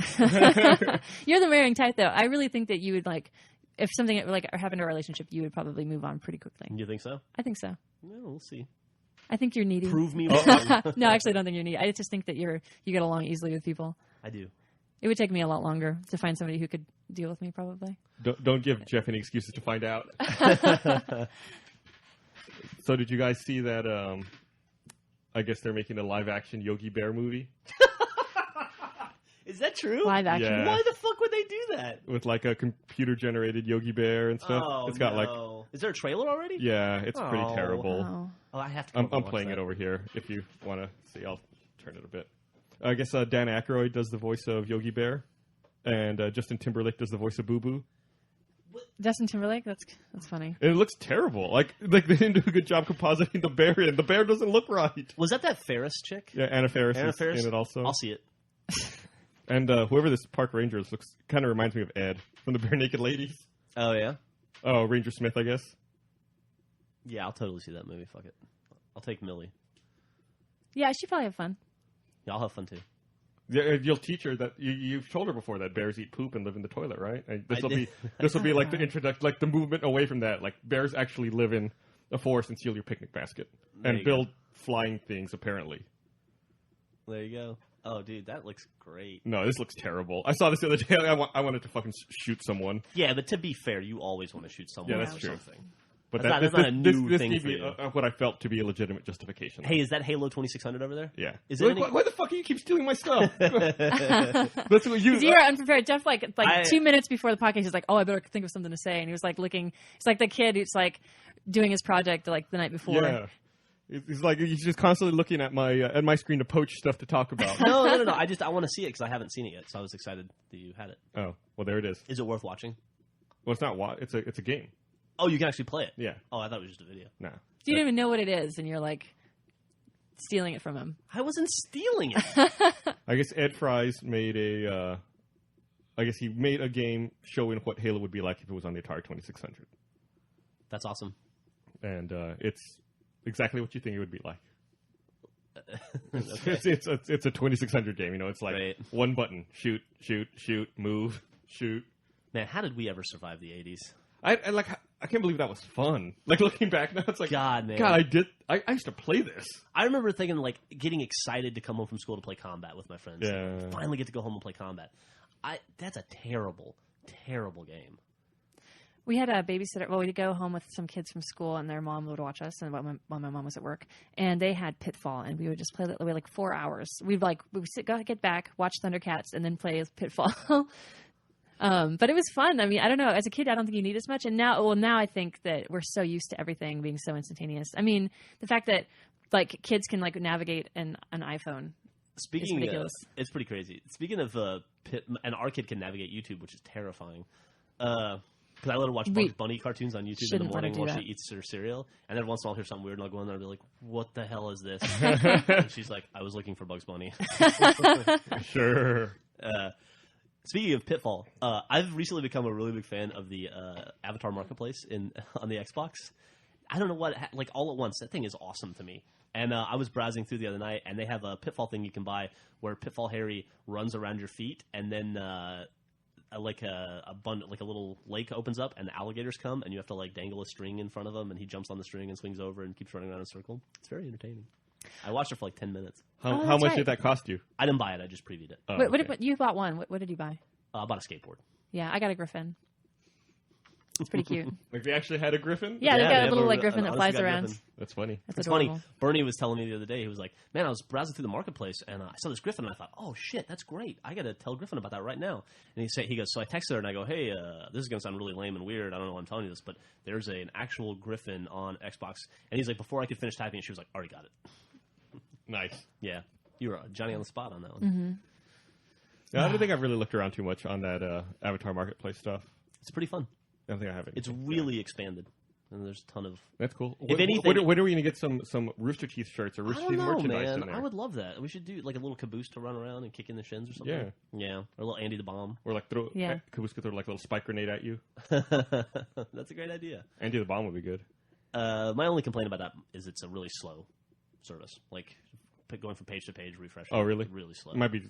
You're the marrying type, though. I really think that you would like. If something like happened to our relationship, you would probably move on pretty quickly. You think so? I think so. No, we'll see. I think you're needy. Prove me wrong. No, actually, I don't think you're needy. I just think that you get along easily with people. I do. It would take me a lot longer to find somebody who could deal with me, probably. Don't give Jeff any excuses to find out. So did you guys see that, I guess they're making a live-action Yogi Bear movie? Is that true? Live action? Yeah. Why the fuck would they do that? With like a computer-generated Yogi Bear and stuff. Oh, it's got no. Is there a trailer already? Yeah, it's pretty Oh. terrible. Oh. Oh, I have to. I'm playing it over here. If you want to see, I'll turn it a bit. I guess Dan Aykroyd does the voice of Yogi Bear, and Justin Timberlake does the voice of Boo Boo. Justin Timberlake? That's funny. And it looks terrible. Like they didn't do a good job compositing the bear in. The bear doesn't look right. Was that Ferris chick? Yeah, Anna Faris Anna is Faris? in it also. I'll see it. And whoever this park ranger is looks kind of reminds me of Ed from the Bare Naked Ladies. Oh yeah. Oh, Ranger Smith, I guess. Yeah, I'll totally see that movie. Fuck it. I'll take Millie. Yeah, she'd probably have fun. Yeah, I'll have fun too. Yeah, you'll teach her that you've told her before that bears eat poop and live in the toilet, right? This will be like the introduction, like the movement away from that. Like bears actually live in a forest and steal your picnic basket and build flying things. Apparently, there you go. Oh, dude, that looks great. No, this looks terrible. I saw this the other day. I wanted to fucking shoot someone. Yeah, but to be fair, you always want to shoot someone. Yeah, that's or true. Something. But that's not a new thing gave for me you. What I felt to be a legitimate justification. Hey, is that Halo 2600 over there? Yeah. Is it why the fuck do you keep stealing my stuff? That's what you. You're unprepared. Jeff, like 2 minutes before the podcast, he's like, "Oh, I better think of something to say," and he was like looking. It's like the kid who's like doing his project like the night before. Yeah. He's like he's just constantly looking at my screen to poach stuff to talk about. No. I want to see it because I haven't seen it yet, so I was excited that you had it. Oh, well, there it is. Is it worth watching? Well, it's not it's a game. Oh, you can actually play it? Yeah. Oh, I thought it was just a video. Nah. You don't even know what it is, and you're like stealing it from him. I wasn't stealing it. I guess Ed Fries made he made a game showing what Halo would be like if it was on the Atari 2600. That's awesome. And it's exactly what you think it would be like. Okay. It's a 2600 game. It's like Right. one button: shoot, shoot, shoot, move, shoot. Man, how did we ever survive the 80s? I can't believe that was fun. Like looking back now, it's like God, man. God, I used to play this. I remember thinking, like, getting excited to come home from school to play Combat with my friends. Yeah. Like, finally get to go home and play Combat. That's a terrible, terrible game. We had a babysitter. Well, we'd go home with some kids from school, and their mom would watch us, and while my mom was at work, and they had Pitfall, and we would just play that way like 4 hours. We would get back, watch Thundercats, and then play Pitfall. But it was fun. I mean, I don't know. As a kid, I don't think you need as much, and now I think that we're so used to everything being so instantaneous. I mean, the fact that like kids can like navigate an iPhone. Speaking, It's ridiculous. It's pretty crazy. Speaking of and our kid can navigate YouTube, which is terrifying. Because I let her watch Bugs Bunny cartoons on YouTube in the shouldn't let her morning do while that. she eats her cereal. And then once in a while I'll hear something weird and I'll go in there and be like, what the hell is this? And she's like, I was looking for Bugs Bunny. Sure. Speaking of Pitfall, I've recently become a really big fan of the Avatar Marketplace on the Xbox. I don't know what, like all at once, that thing is awesome to me. And I was browsing through the other night, and they have a Pitfall thing you can buy where Pitfall Harry runs around your feet, and then a little lake opens up, and the alligators come, and you have to like dangle a string in front of him, and he jumps on the string and swings over and keeps running around in a circle. It's very entertaining. I watched it for like 10 minutes. How that's much right. did that cost you? I didn't buy it. I just previewed it. Oh, What okay. you bought one? What did you buy? I bought a skateboard. Yeah, I got a griffin. It's pretty cute. Like they actually had a griffin? Yeah, they they got a have little a- like griffin an that honest flies to God around. griffin. That's funny. That's It's adorable. funny. Bernie was telling me the other day, he was like, man, I was browsing through the marketplace, and I saw this griffin, and I thought, oh, shit, that's great. I got to tell Griffin about that right now. And he goes, so I texted her, and I go, hey, this is going to sound really lame and weird. I don't know why I'm telling you this, but there's an actual griffin on Xbox. And he's like, before I could finish typing it, she was like, already got it. Nice. Yeah. You were Johnny on the spot on that one. Mm-hmm. Yeah, I don't think I've really looked around too much on that Avatar Marketplace stuff. It's pretty fun. I don't think I have it. It's really expanded. And there's a ton of... That's cool. If anything- when are we going to get some Rooster Teeth shirts or I Rooster don't Teeth know, merchandise in man. there? I would love that. We should do like a little caboose to run around and kick in the shins or something. Yeah. Or a little Andy the Bomb. Or like throw Yeah. Caboose could throw like a little spike grenade at you. That's a great idea. Andy the Bomb would be good. My only complaint about that is it's a really slow service. Like going from page to page, refreshing. Oh, really? Really slow. It might be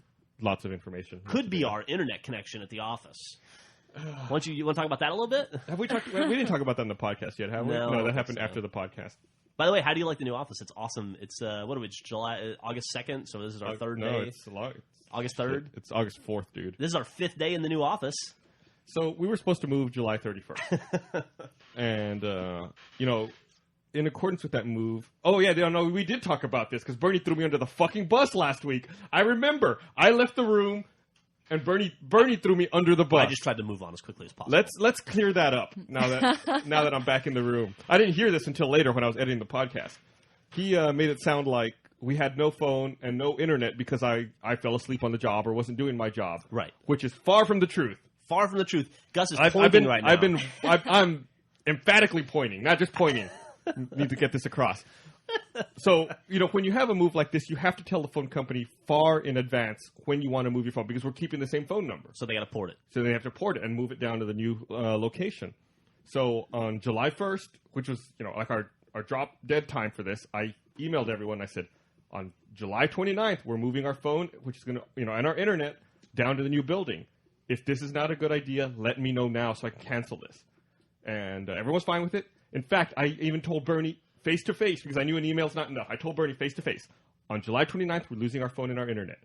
lots of information. Could be our internet connection at the office. You want to talk about that a little bit? Have we talked? We didn't talk about that in the podcast yet, have we? No, I don't that think happened so. after the podcast. By the way, how do you like the new office? It's awesome. It's It's August 2nd, so this is our third no, day. it's a lot. August 3rd. It's August 4th, dude. This is our 5th day in the new office. So we were supposed to move July 31st, and in accordance with that move. Oh yeah, no, we did talk about this because Bernie threw me under the fucking bus last week. I remember. I left the room, and Bernie threw me under the bus. I just tried to move on as quickly as possible. Let's clear that up now that I'm back in the room. I didn't hear this until later when I was editing the podcast. He made it sound like we had no phone and no internet because I fell asleep on the job or wasn't doing my job. Right. Which is far from the truth. Far from the truth. Gus is pointing right now. I'm emphatically pointing, not just pointing. Need to get this across. So, when you have a move like this, you have to tell the phone company far in advance when you want to move your phone because we're keeping the same phone number. So they got to port it. So they have to port it and move it down to the new location. So on July 1st, which was, like our drop dead time for this, I emailed everyone. I said, on July 29th, we're moving our phone, which is going to, and our internet down to the new building. If this is not a good idea, let me know now so I can cancel this. And everyone's fine with it. In fact, I even told Bernie face-to-face because I knew an email's not enough. I told Bernie face-to-face. On July 29th, we're losing our phone and our internet.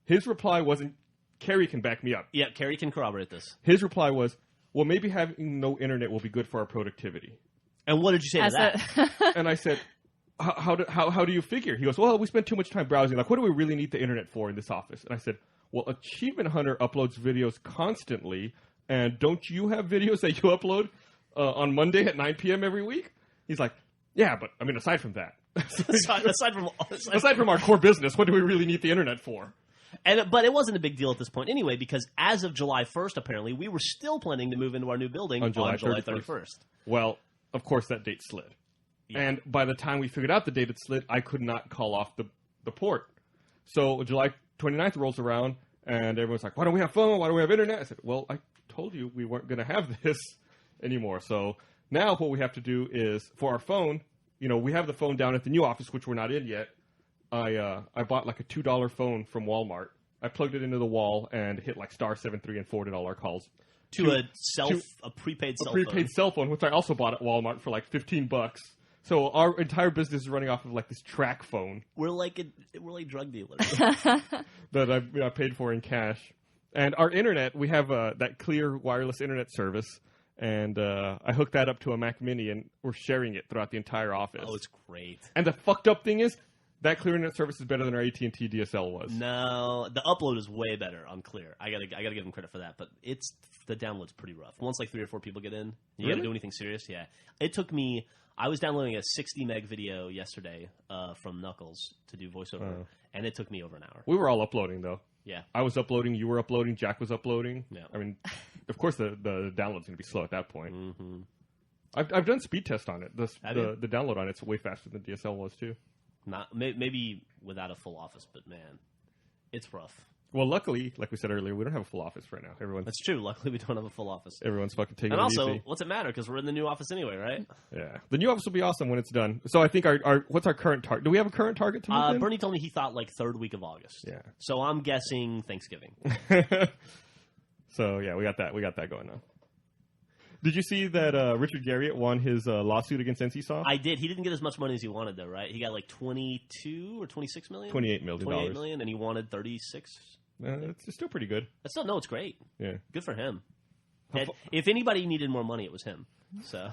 His reply wasn't, Carrie can back me up. Yeah, Carrie can corroborate this. His reply was, well, maybe having no internet will be good for our productivity. And what did you say to that? And I said, how do you figure? He goes, well, we spend too much time browsing. Like, what do we really need the internet for in this office? And I said, well, Achievement Hunter uploads videos constantly, and don't you have videos that you upload on Monday at 9 p.m. every week? He's like, yeah, but, aside from that. aside from aside from our core business, what do we really need the internet for? But it wasn't a big deal at this point anyway, because as of July 1st, apparently, we were still planning to move into our new building on July 31st. Well, of course, that date slid. Yeah. And by the time we figured out the date it slid, I could not call off the port. So July 29th rolls around, and everyone's like, why don't we have phone? Why don't we have internet? I said, well, I told you we weren't going to have this anymore. So now what we have to do is, for our phone, we have the phone down at the new office, which we're not in yet. I bought like a $2 phone from Walmart. I plugged it into the wall and hit like *73 and forwarded all our calls. To a prepaid cell phone. A prepaid cell phone, which I also bought at Walmart for like $15. So our entire business is running off of like this track phone. We're like drug dealers. That I paid for in cash. And our internet, we have that clear wireless internet service. And I hooked that up to a Mac Mini, and we're sharing it throughout the entire office. Oh, it's great. And the fucked up thing is, that clear internet service is better than our AT&T DSL was. No, the upload is way better on Clear. I gotta give them credit for that. But the download's pretty rough. Once like 3 or 4 people get in, you gotta do anything serious. Yeah, it took me. I was downloading a 60 meg video yesterday from Knuckles to do voiceover, and it took me over an hour. We were all uploading though. Yeah, I was uploading. You were uploading. Jack was uploading. Yeah. I mean, of course the download's gonna be slow at that point. Mm-hmm. I've done speed tests on it. The download on it's way faster than DSL was too. Not maybe without a full office, but man, it's rough. Well, luckily, like we said earlier, we don't have a full office right now. That's true. Luckily, we don't have a full office. Everyone's fucking taking and it also, easy. what's it matter? Because we're in the new office anyway, right? Yeah, the new office will be awesome when it's done. So I think our what's our current target? Do we have a current target to move in? Bernie told me he thought like 3rd week of August. Yeah. So I'm guessing Thanksgiving. So yeah, we got that going on. Did you see that Richard Garriott won his lawsuit against NCSoft? I did. He didn't get as much money as he wanted, though, right? He got like 22 or 26 million? $28 million. 28 million, and he wanted 36. It's still pretty good. It's great. Yeah. Good for him. And if anybody needed more money, it was him. So.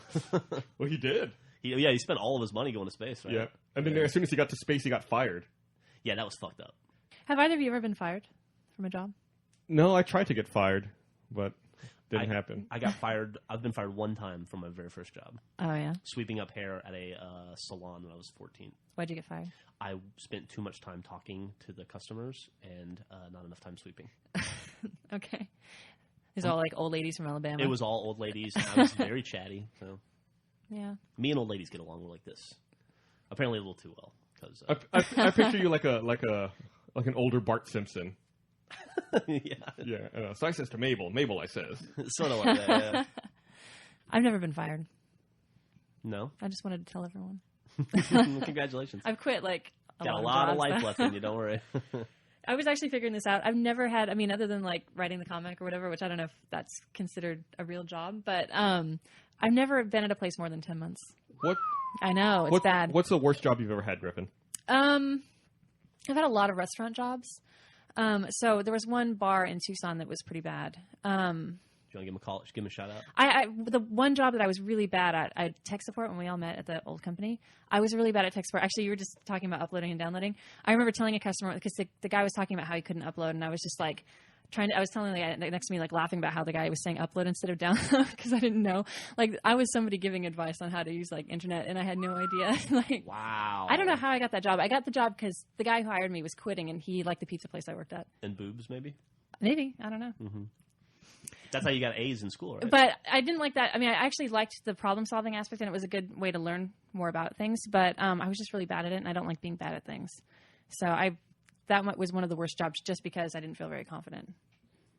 Well, he did. He spent all of his money going to space, right? Yeah. And then as soon as he got to space, he got fired. Yeah, that was fucked up. Have either of you ever been fired from a job? No, I tried to get fired, but didn't happen. I got fired. I've been fired one time from my very first job. Oh, yeah? Sweeping up hair at a salon when I was 14. Why'd you get fired? I spent too much time talking to the customers and not enough time sweeping. Okay. These are all like old ladies from Alabama. It was all old ladies. And I was very chatty. So yeah. Me and old ladies get along like this. Apparently a little too well. Cause, I picture you like an older Bart Simpson. Yeah. Yeah. So I says to Mabel, I says. Sort of like that, yeah. I've never been fired. No? I just wanted to tell everyone. Congratulations. I've quit like Got a lot of life left in you, don't worry. I was actually figuring this out. I've never had, other than like writing the comic or whatever, which I don't know if that's considered a real job, but I've never been at a place more than 10 months. What? I know, it's bad. What's the worst job you've ever had, Griffin? I've had a lot of restaurant jobs. So there was one bar in Tucson that was pretty bad. Do you want to give him a call? Give him a shout out? The one job that I was really bad at, I tech support when we all met at the old company. I was really bad at tech support. Actually, you were just talking about uploading and downloading. I remember telling a customer, because the guy was talking about how he couldn't upload, and I was just like, I was telling the guy next to me, like laughing about how the guy was saying upload instead of download, because I didn't know. Like, I was somebody giving advice on how to use like internet, and I had no idea. Like, wow. I don't know how I got that job. I got the job because the guy who hired me was quitting, and he liked the pizza place I worked at. And boobs, maybe? Maybe. I don't know. Mm-hmm. That's how you got A's in school, right? But I didn't like that. I actually liked the problem-solving aspect, and it was a good way to learn more about things. But I was just really bad at it, and I don't like being bad at things. So that was one of the worst jobs just because I didn't feel very confident.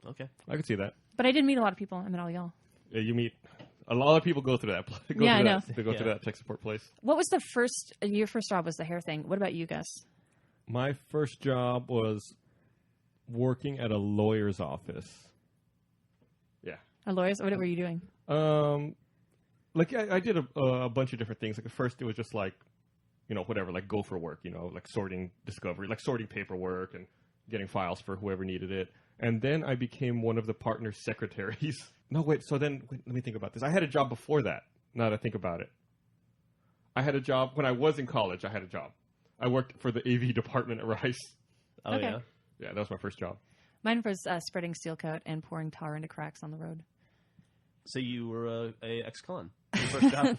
Okay. I could see that. But I did meet a lot of people. I met all y'all. Yeah, you meet a lot of people go through that. I know. They go through that tech support place. What was your first job was the hair thing. What about you, Gus? My first job was working at a lawyer's office. Yeah. A lawyer's? What were you doing? I did a bunch of different things. Like at first it was just like, whatever, like gopher work, like sorting discovery, like sorting paperwork and getting files for whoever needed it. And then I became one of the partner secretaries. No, wait. So then, let me think about this. I had a job before that. Now that I think about it. I had a job when I was in college. I had a job. I worked for the AV department at Rice. Oh, okay. Yeah? Yeah, that was my first job. Mine was spreading steel coat and pouring tar into cracks on the road. So you were a ex-con. Your first job.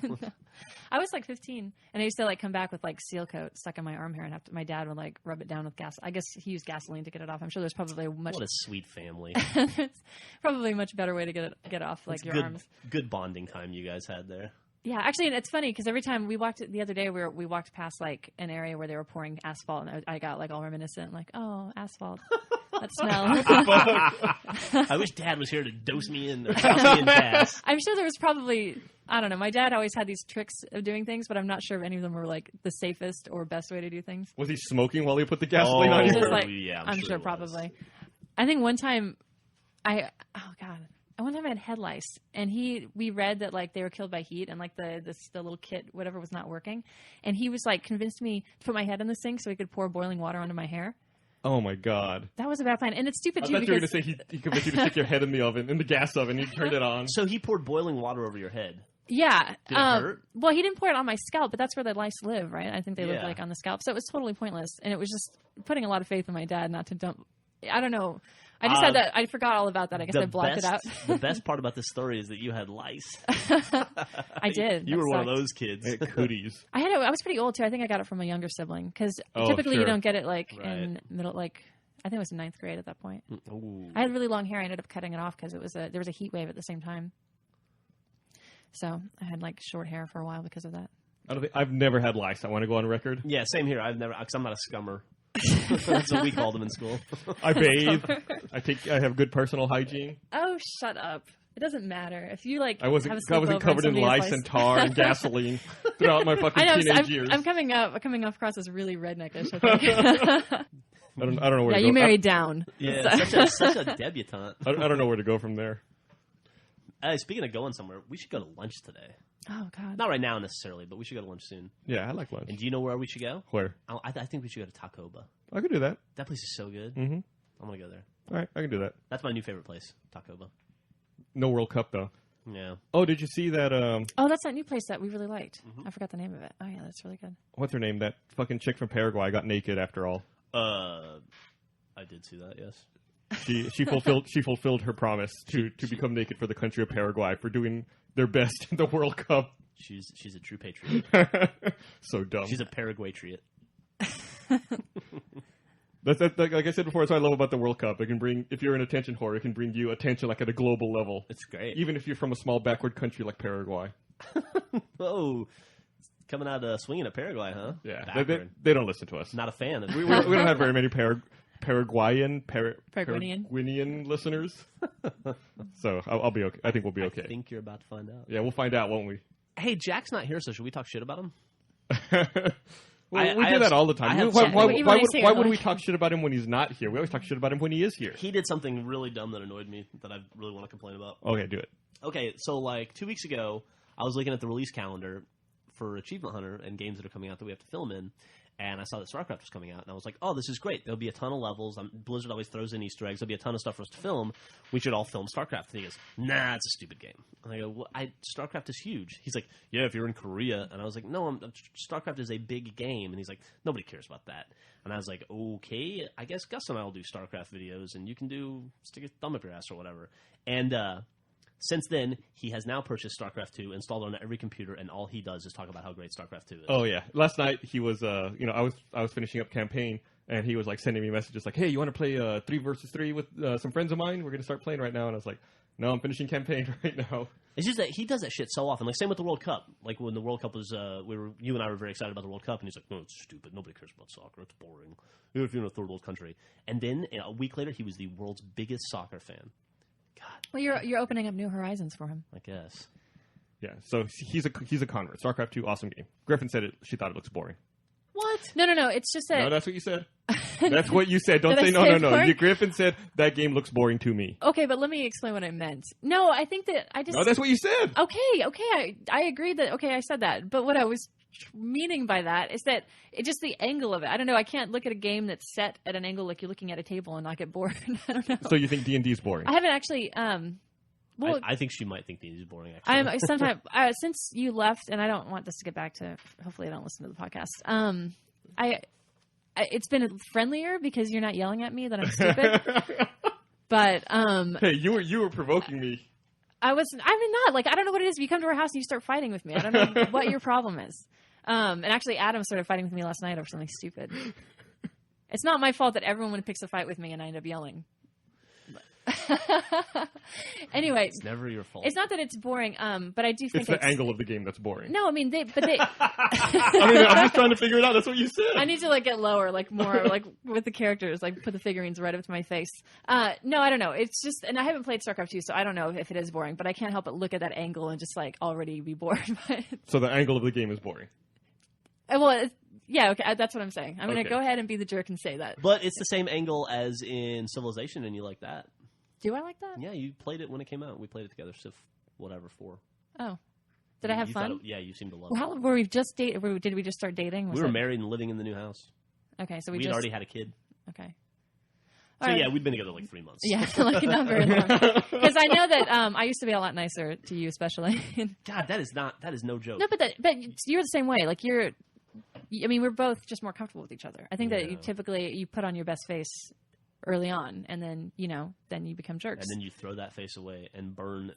I was like 15, and I used to like come back with like seal coat stuck in my arm hair, and my dad would like rub it down with gas. I guess he used gasoline to get it off. I'm sure there's probably What a sweet family. it's probably a much better way to get off like your arms. Good bonding time you guys had there. Yeah, actually, it's funny because every time we walked the other day, we walked past like an area where they were pouring asphalt, and I got like all reminiscent, like, oh, asphalt, that smell. I wish Dad was here to dose me in or douse me in gas. I'm sure there was probably, I don't know. My dad always had these tricks of doing things, but I'm not sure if any of them were like the safest or best way to do things. Was he smoking while he put the gasoline on He's you? just like, yeah, I'm sure probably. I think one time, one time I had head lice, and we read that like they were killed by heat, and like the little kit whatever was not working, and he was like convinced me to put my head in the sink so he could pour boiling water onto my hair. Oh my God! That was a bad plan, and it's stupid I too. thought you were going because to say he convinced you to stick your head in the gas oven. He turned it on. So he poured boiling water over your head. yeah, Did it hurt? well, he didn't pour it on my scalp, but that's where the lice live, right? I think they live Yeah. like on the scalp, so it was totally pointless, and it was just putting a lot of faith in my dad not to dump. I don't know. I just had that. I forgot all about that. I guess I blocked it out. The best part about this story is that you had lice. I did. You That were one of sucked. those kids. Cooties. I was pretty old too. I think I got it from a younger sibling because Oh, typically sure. you don't get it like Right. in middle. Like I think it was in 9th grade at that point. Ooh. I had really long hair. I ended up cutting it off because there was a heat wave at the same time. So I had like short hair for a while because of that. I've never had lice. I want to go on record. Yeah, same here. I've never, because I'm not a scummer. That's what we called them in school. I bathe. I have good personal hygiene. Oh, shut up! It doesn't matter if you like. I wasn't have a sleepover covered in and somebody has lice and tar and gasoline throughout my fucking I know. teenage years. I'm coming across as really redneckish. I think. I don't know where Yeah, to go. you married down. Yeah, such a debutante. I don't know where to go from there. Speaking of going somewhere, we should go to lunch today. Oh God. Not right now necessarily, but we should go to lunch soon. Yeah, I like lunch. And do you know where we should go? Where? I think we should go to Tacoba. I could do that. That place is so good. Mm-hmm. I'm gonna go there. All right, I can do that. That's my new favorite place, Tacoba. No World Cup though. Yeah. Oh, did you see that? Oh, that's that new place that we really liked. I forgot the name of it. Oh yeah, that's really good. What's her name? That fucking chick from Paraguay got naked after all. I did see that. Yes. She fulfilled her promise to become naked for the country of Paraguay for doing their best in the World Cup. She's a true patriot. So dumb. She's a Paraguatriot. That's like I said before. That's what I love about the World Cup. It can bring, if you're an attention whore, it can bring you attention like at a global level. It's great. Even if you're from a small backward country like Paraguay. Oh, coming out swinging at Paraguay, huh? Yeah, Backward. they don't listen to us. Not a fan. We don't have very many Paraguayan listeners. So I'll be okay. I think we'll be okay. I think you're about to find out. Yeah, we'll find out, won't we? Hey, Jack's not here, so should we talk shit about him? Well, we I do have- that all the I time. have Why, Jack- why, Even why when I would, say it, why would like- we talk shit about him when he's not here? We always talk shit about him when he is here. He did something really dumb that annoyed me that I really want to complain about. Okay, do it. Okay, so like 2 weeks ago, I was looking at the release calendar for Achievement Hunter and games that are coming out that we have to film in, and I saw that StarCraft was coming out, and I was like, oh, this is great. There'll be a ton of levels. Blizzard always throws in Easter eggs. There'll be a ton of stuff for us to film. We should all film StarCraft. And he goes, nah, it's a stupid game. And I go, well, StarCraft is huge. He's like, yeah, if you're in Korea. And I was like, no, StarCraft is a big game. And he's like, nobody cares about that. And I was like, okay, I guess Gus and I will do StarCraft videos, and you can stick a thumb up your ass or whatever. And since then, he has now purchased StarCraft 2, installed on every computer, and all he does is talk about how great StarCraft 2 is. Oh yeah. Last night he was, I was finishing up campaign, and he was like sending me messages like, hey, you want to play 3 versus 3 with some friends of mine? We're gonna start playing right now. And I was like, no, I'm finishing campaign right now. It's just that he does that shit so often. Like, same with the World Cup. Like, when the World Cup was, you and I were very excited about the World Cup, and he's like, no, it's stupid. Nobody cares about soccer. It's boring. Even if you're in a third world country. And then, a week later, he was the world's biggest soccer fan. God, Well, you're opening up new horizons for him. I guess. Yeah. So he's a convert. StarCraft 2, awesome game. Griffin said she thought it looks boring. What? No. It's just that. No, that's what you said. That's what you said. Don't Did I say no, say no, no. boring? Griffin said that game looks boring to me. Okay, but let me explain what I meant. No, I think that I just. No, that's what you said. Okay. I agree that. Okay, I said that. But what I was meaning by that is that it just the angle of it. I don't know. I can't look at a game that's set at an angle like you're looking at a table and not get bored. I don't know. So you think D&D is boring? I haven't actually. Well, I think she might think these is boring, actually. I'm sometimes since you left, and I don't want this to get back to. Hopefully, I don't listen to the podcast. It's been friendlier because you're not yelling at me that I'm stupid. But Hey, you were provoking me. I'm not. Like, I don't know what it is. You come to our house and you start fighting with me. I don't know what your problem is. And actually, Adam started fighting with me last night over something stupid. It's not my fault that everyone picks a fight with me and I end up yelling. Anyway, It's never your fault. it's not that it's boring, but I do think It's the angle of the game that's boring. No, I mean, I mean, I'm just trying to figure it out. That's what you said. I need to like get lower, like more, like with the characters, like put the figurines right up to my face. No, I don't know. It's just, and I haven't played StarCraft 2, so I don't know if it is boring. But I can't help but look at that angle and just like already be bored by it. So the angle of the game is boring. Yeah, okay, that's what I'm saying. I'm gonna Okay. go ahead and be the jerk and say that. But it's the same angle as in Civilization, and you like that. Do I like that? Yeah, you played it when it came out. We played it together, Civ whatever 4. Oh, did I have You thought fun? yeah, you seemed to love Well, it. how were we just date? Did we just start dating? Was We were it- married and living in the new house. Okay, so We we had just already had a kid. okay. So All right. yeah, we'd been together like 3 months. Yeah, like not very long. Because I know that I used to be a lot nicer to you, especially. God, that is no joke. No, but you're the same way. Like I mean, we're both just more comfortable with each other. I think that you typically put on your best face early on, and then then you become jerks. And then you throw that face away and burn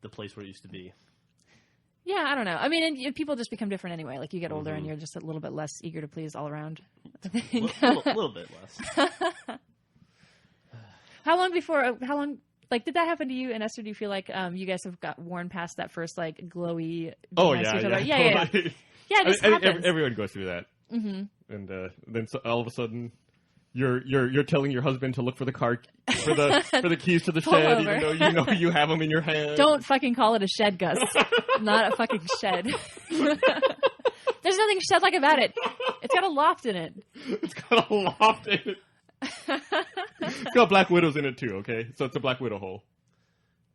the place where it used to be. Yeah, I don't know. I mean, and people just become different anyway. Like you get older, Mm-hmm. and you're just a little bit less eager to please all around. Little bit less. How long? Like, did that happen to you and Esther? Do you feel like you guys have got worn past that first like glowy? Oh nice to each yeah. other? Yeah. Yeah, it just happens. Everyone goes through that. Mm-hmm. And then all of a sudden, you're telling your husband to look for the car for the keys to the Pull shed, over. even though you know you have them in your hand. Don't fucking call it a shed, Gus. Not a fucking shed. There's nothing shed-like about it. It's got a loft in it. It's got a loft in it. It's got Black Widows in it too. Okay, so it's a Black Widow hole.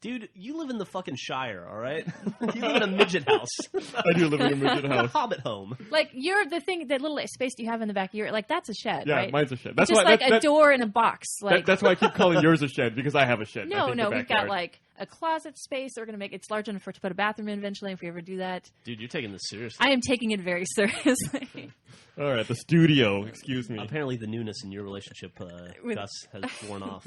Dude, you live in the fucking Shire, all right? You live in a midget house. I do live in a midget A house. hobbit home. Like, you're the thing, that little space you have in the back, you're like, that's a shed, Yeah, right? mine's a shed. It's That's just why like that, a door in a box. Like, that's why I keep calling yours a shed, because I have a shed. no, in the we've got backyard. like a closet space. We're gonna make it's large enough to put a bathroom in eventually if we ever do that. Dude, you're taking this seriously. I am taking it very seriously. All right, the studio. Excuse me. Apparently the newness in your relationship, Gus, has worn off.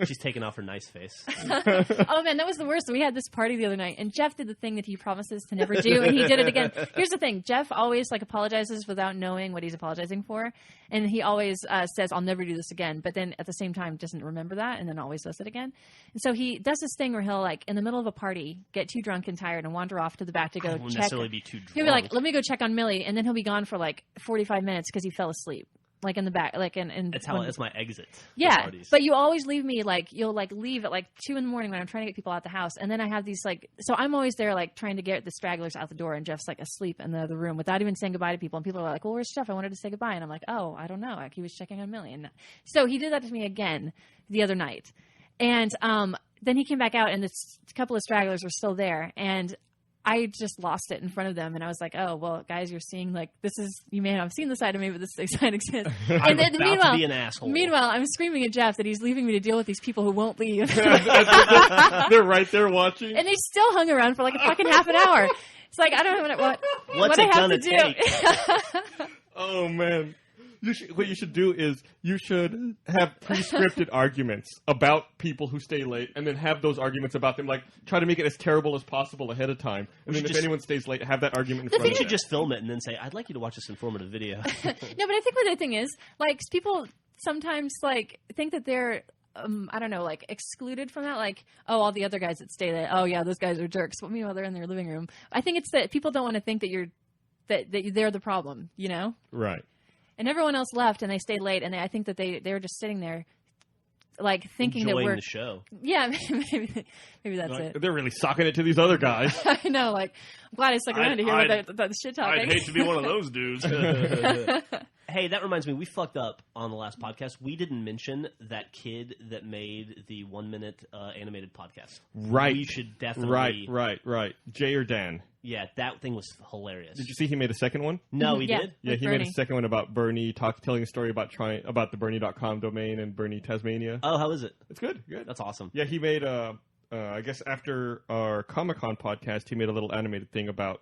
She's taken off her nice face. Oh man, that was the worst. We had this party the other night, and Jeff did the thing that he promises to never do, and he did it again. Here's the thing: Jeff always like apologizes without knowing what he's apologizing for, and he always says, "I'll never do this again," but then at the same time doesn't remember that, and then always does it again. And so he does this thing where he'll like in the middle of a party get too drunk and tired and wander off to the back to go I won't check. necessarily be too drunk. He'll be like, "Let me go check on Millie," and then he'll be gone for like 45 minutes because he fell asleep. Like in the back, like in That's my exit. for yeah, parties. but you always leave me like you'll like leave at like 2 a.m. when I'm trying to get people out the house, and then I have these like so I'm always there like trying to get the stragglers out the door, and Jeff's like asleep in the other room without even saying goodbye to people, and people are like, "Well, where's Jeff? I wanted to say goodbye," and I'm like, "Oh, I don't know. Like he was checking on Millie," and so he did that to me again the other night, and then he came back out, and this couple of stragglers were still there, and I just lost it in front of them, and I was like, "Oh, well, guys, you're seeing like this is you may not have seen the side of me, but this side exists." I'm And then about to be an asshole. meanwhile, I'm screaming at Jeff that he's leaving me to deal with these people who won't leave, They're right there watching. and they still hung around for like a fucking half an hour. It's like I don't know what What's I it have gonna to do. Oh man. What you should do is you should have pre-scripted arguments about people who stay late, and then have those arguments about them. Like try to make it as terrible as possible ahead of time, and then should if just- anyone stays late, have that argument in You front of should them. just film it and then say, "I'd like you to watch this informative video." No, but I think what the thing is, like, people sometimes like think that they're, I don't know, like excluded from that. Like, oh, all the other guys that stay late, oh yeah, those guys are jerks. But meanwhile, they're in their living room. I think it's that people don't want to think that that they're the problem, you know? Right. And everyone else left, and they stayed late, and I think that they were just sitting there, like thinking Enjoying that we're the show. yeah, maybe that's Like, it. they're really socking it to these other guys. I know, like I'm glad I stuck around to hear what the shit talking. to be one of those dudes. Hey, that reminds me, we fucked up on the last podcast. We didn't mention that kid that made the 1-minute animated podcast. Right. We should definitely. Right. Jay or Dan? Yeah, that thing was hilarious. Did you see he made a second one? No, he Yeah. did. Yeah, With he made Bernie. a second one about Bernie telling a story about the Bernie.com domain and Bernie Tasmania. Oh, how is it? It's good. That's awesome. Yeah, he made I guess after our Comic-Con podcast, he made a little animated thing about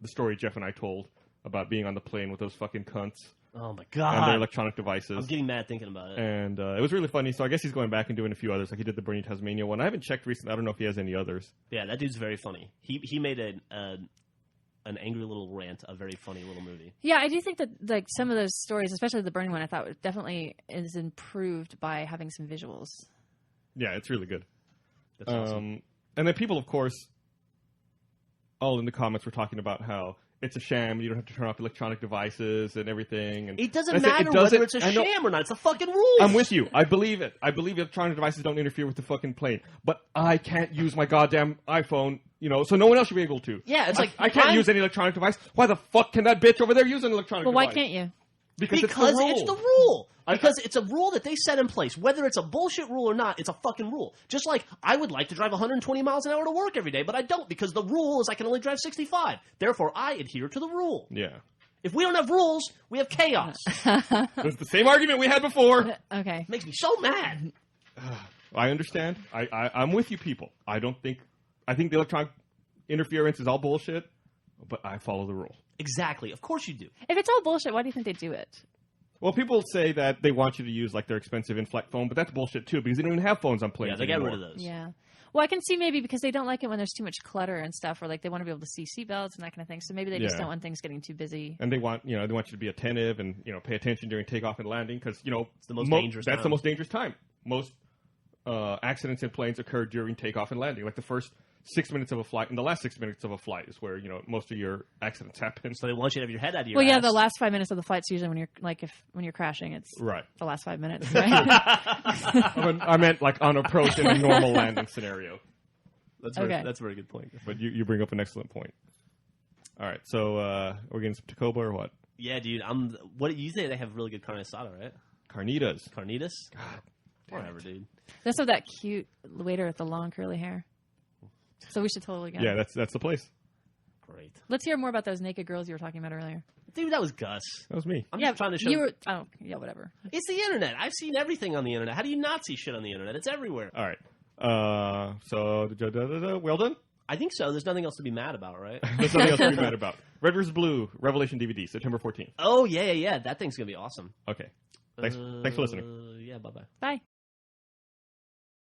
the story Jeff and I told about being on the plane with those fucking cunts. Oh, my and God. their electronic devices. I'm getting mad thinking about it. And it was really funny. So I guess he's going back and doing a few others. Like he did the Bernie Tasmania one. I haven't checked recently. I don't know if he has any others. Yeah, that dude's very funny. He made an angry little rant, a very funny little movie. Yeah, I do think that like some of those stories, especially the Bernie one, I thought definitely is improved by having some visuals. Yeah, it's really good. That's awesome. And then people, of course, all in the comments were talking about how it's a sham. You don't have to turn off electronic devices and everything. And It doesn't I said, matter doesn't- whether it's a I know- sham or not. It's a fucking rule. I'm with you. I believe it. I believe electronic devices don't interfere with the fucking plane. But I can't use my goddamn iPhone, so no one else should be able to. Yeah, it's like I can't use any electronic device. Why the fuck can that bitch over there use an electronic Well, device? why can't you? Because it's the rule. Because it's a rule that they set in place. Whether it's a bullshit rule or not, it's a fucking rule. Just like I would like to drive 120 miles an hour to work every day, but I don't because the rule is I can only drive 65. Therefore, I adhere to the rule. Yeah. If we don't have rules, we have chaos. It's the same argument we had before. Okay. Makes me so mad. I understand. I'm with you people. I think the electronic interference is all bullshit, but I follow the rule. Exactly. Of course you do. If it's all bullshit, why do you think they do it? Well, people say that they want you to use like their expensive in-flight phone, but that's bullshit too because they don't even have phones on planes. Yeah, they got anymore. rid of those. Yeah. Well, I can see maybe because they don't like it when there's too much clutter and stuff, or like they want to be able to see seatbelts and that kind of thing. So maybe they just Yeah. don't want things getting too busy. And they want you to be attentive and pay attention during takeoff and landing because It's the most dangerous That's time. the most dangerous time. Most accidents in planes occur during takeoff and landing. Like the first 6 minutes of a flight and the last 6 minutes of a flight is where most of your accidents happen. So they want you to have your head out of your Well, yeah, ass. the last 5 minutes of the flight's usually when you're like when you're crashing, it's Right. the last 5 minutes, right? I meant like on approach in a normal landing scenario. That's Okay. that's a very good point. But you bring up an excellent point. All right, so we're getting some Tacoba or what? Yeah, dude. What do you say? They have really good carne asada, right? Carnitas. Carnitas. God, Whatever, dude. They also have that cute waiter with the long curly hair. So we should totally go. Yeah, that's the place. Great, Let's hear more about those naked girls you were talking about earlier. dude. That was Gus. That was me. I'm just trying to show. you were. Oh, yeah, whatever. It's the internet. I've seen everything on the internet. How do you not see shit on the internet? It's everywhere. All right. So well done. I think so. There's nothing else to be mad about, right? There's something else to be mad about. Red vs. Blue Revelation DVD, September 14th. Oh yeah. That thing's gonna be awesome. Okay. Thanks for listening. Yeah. Bye. Bye.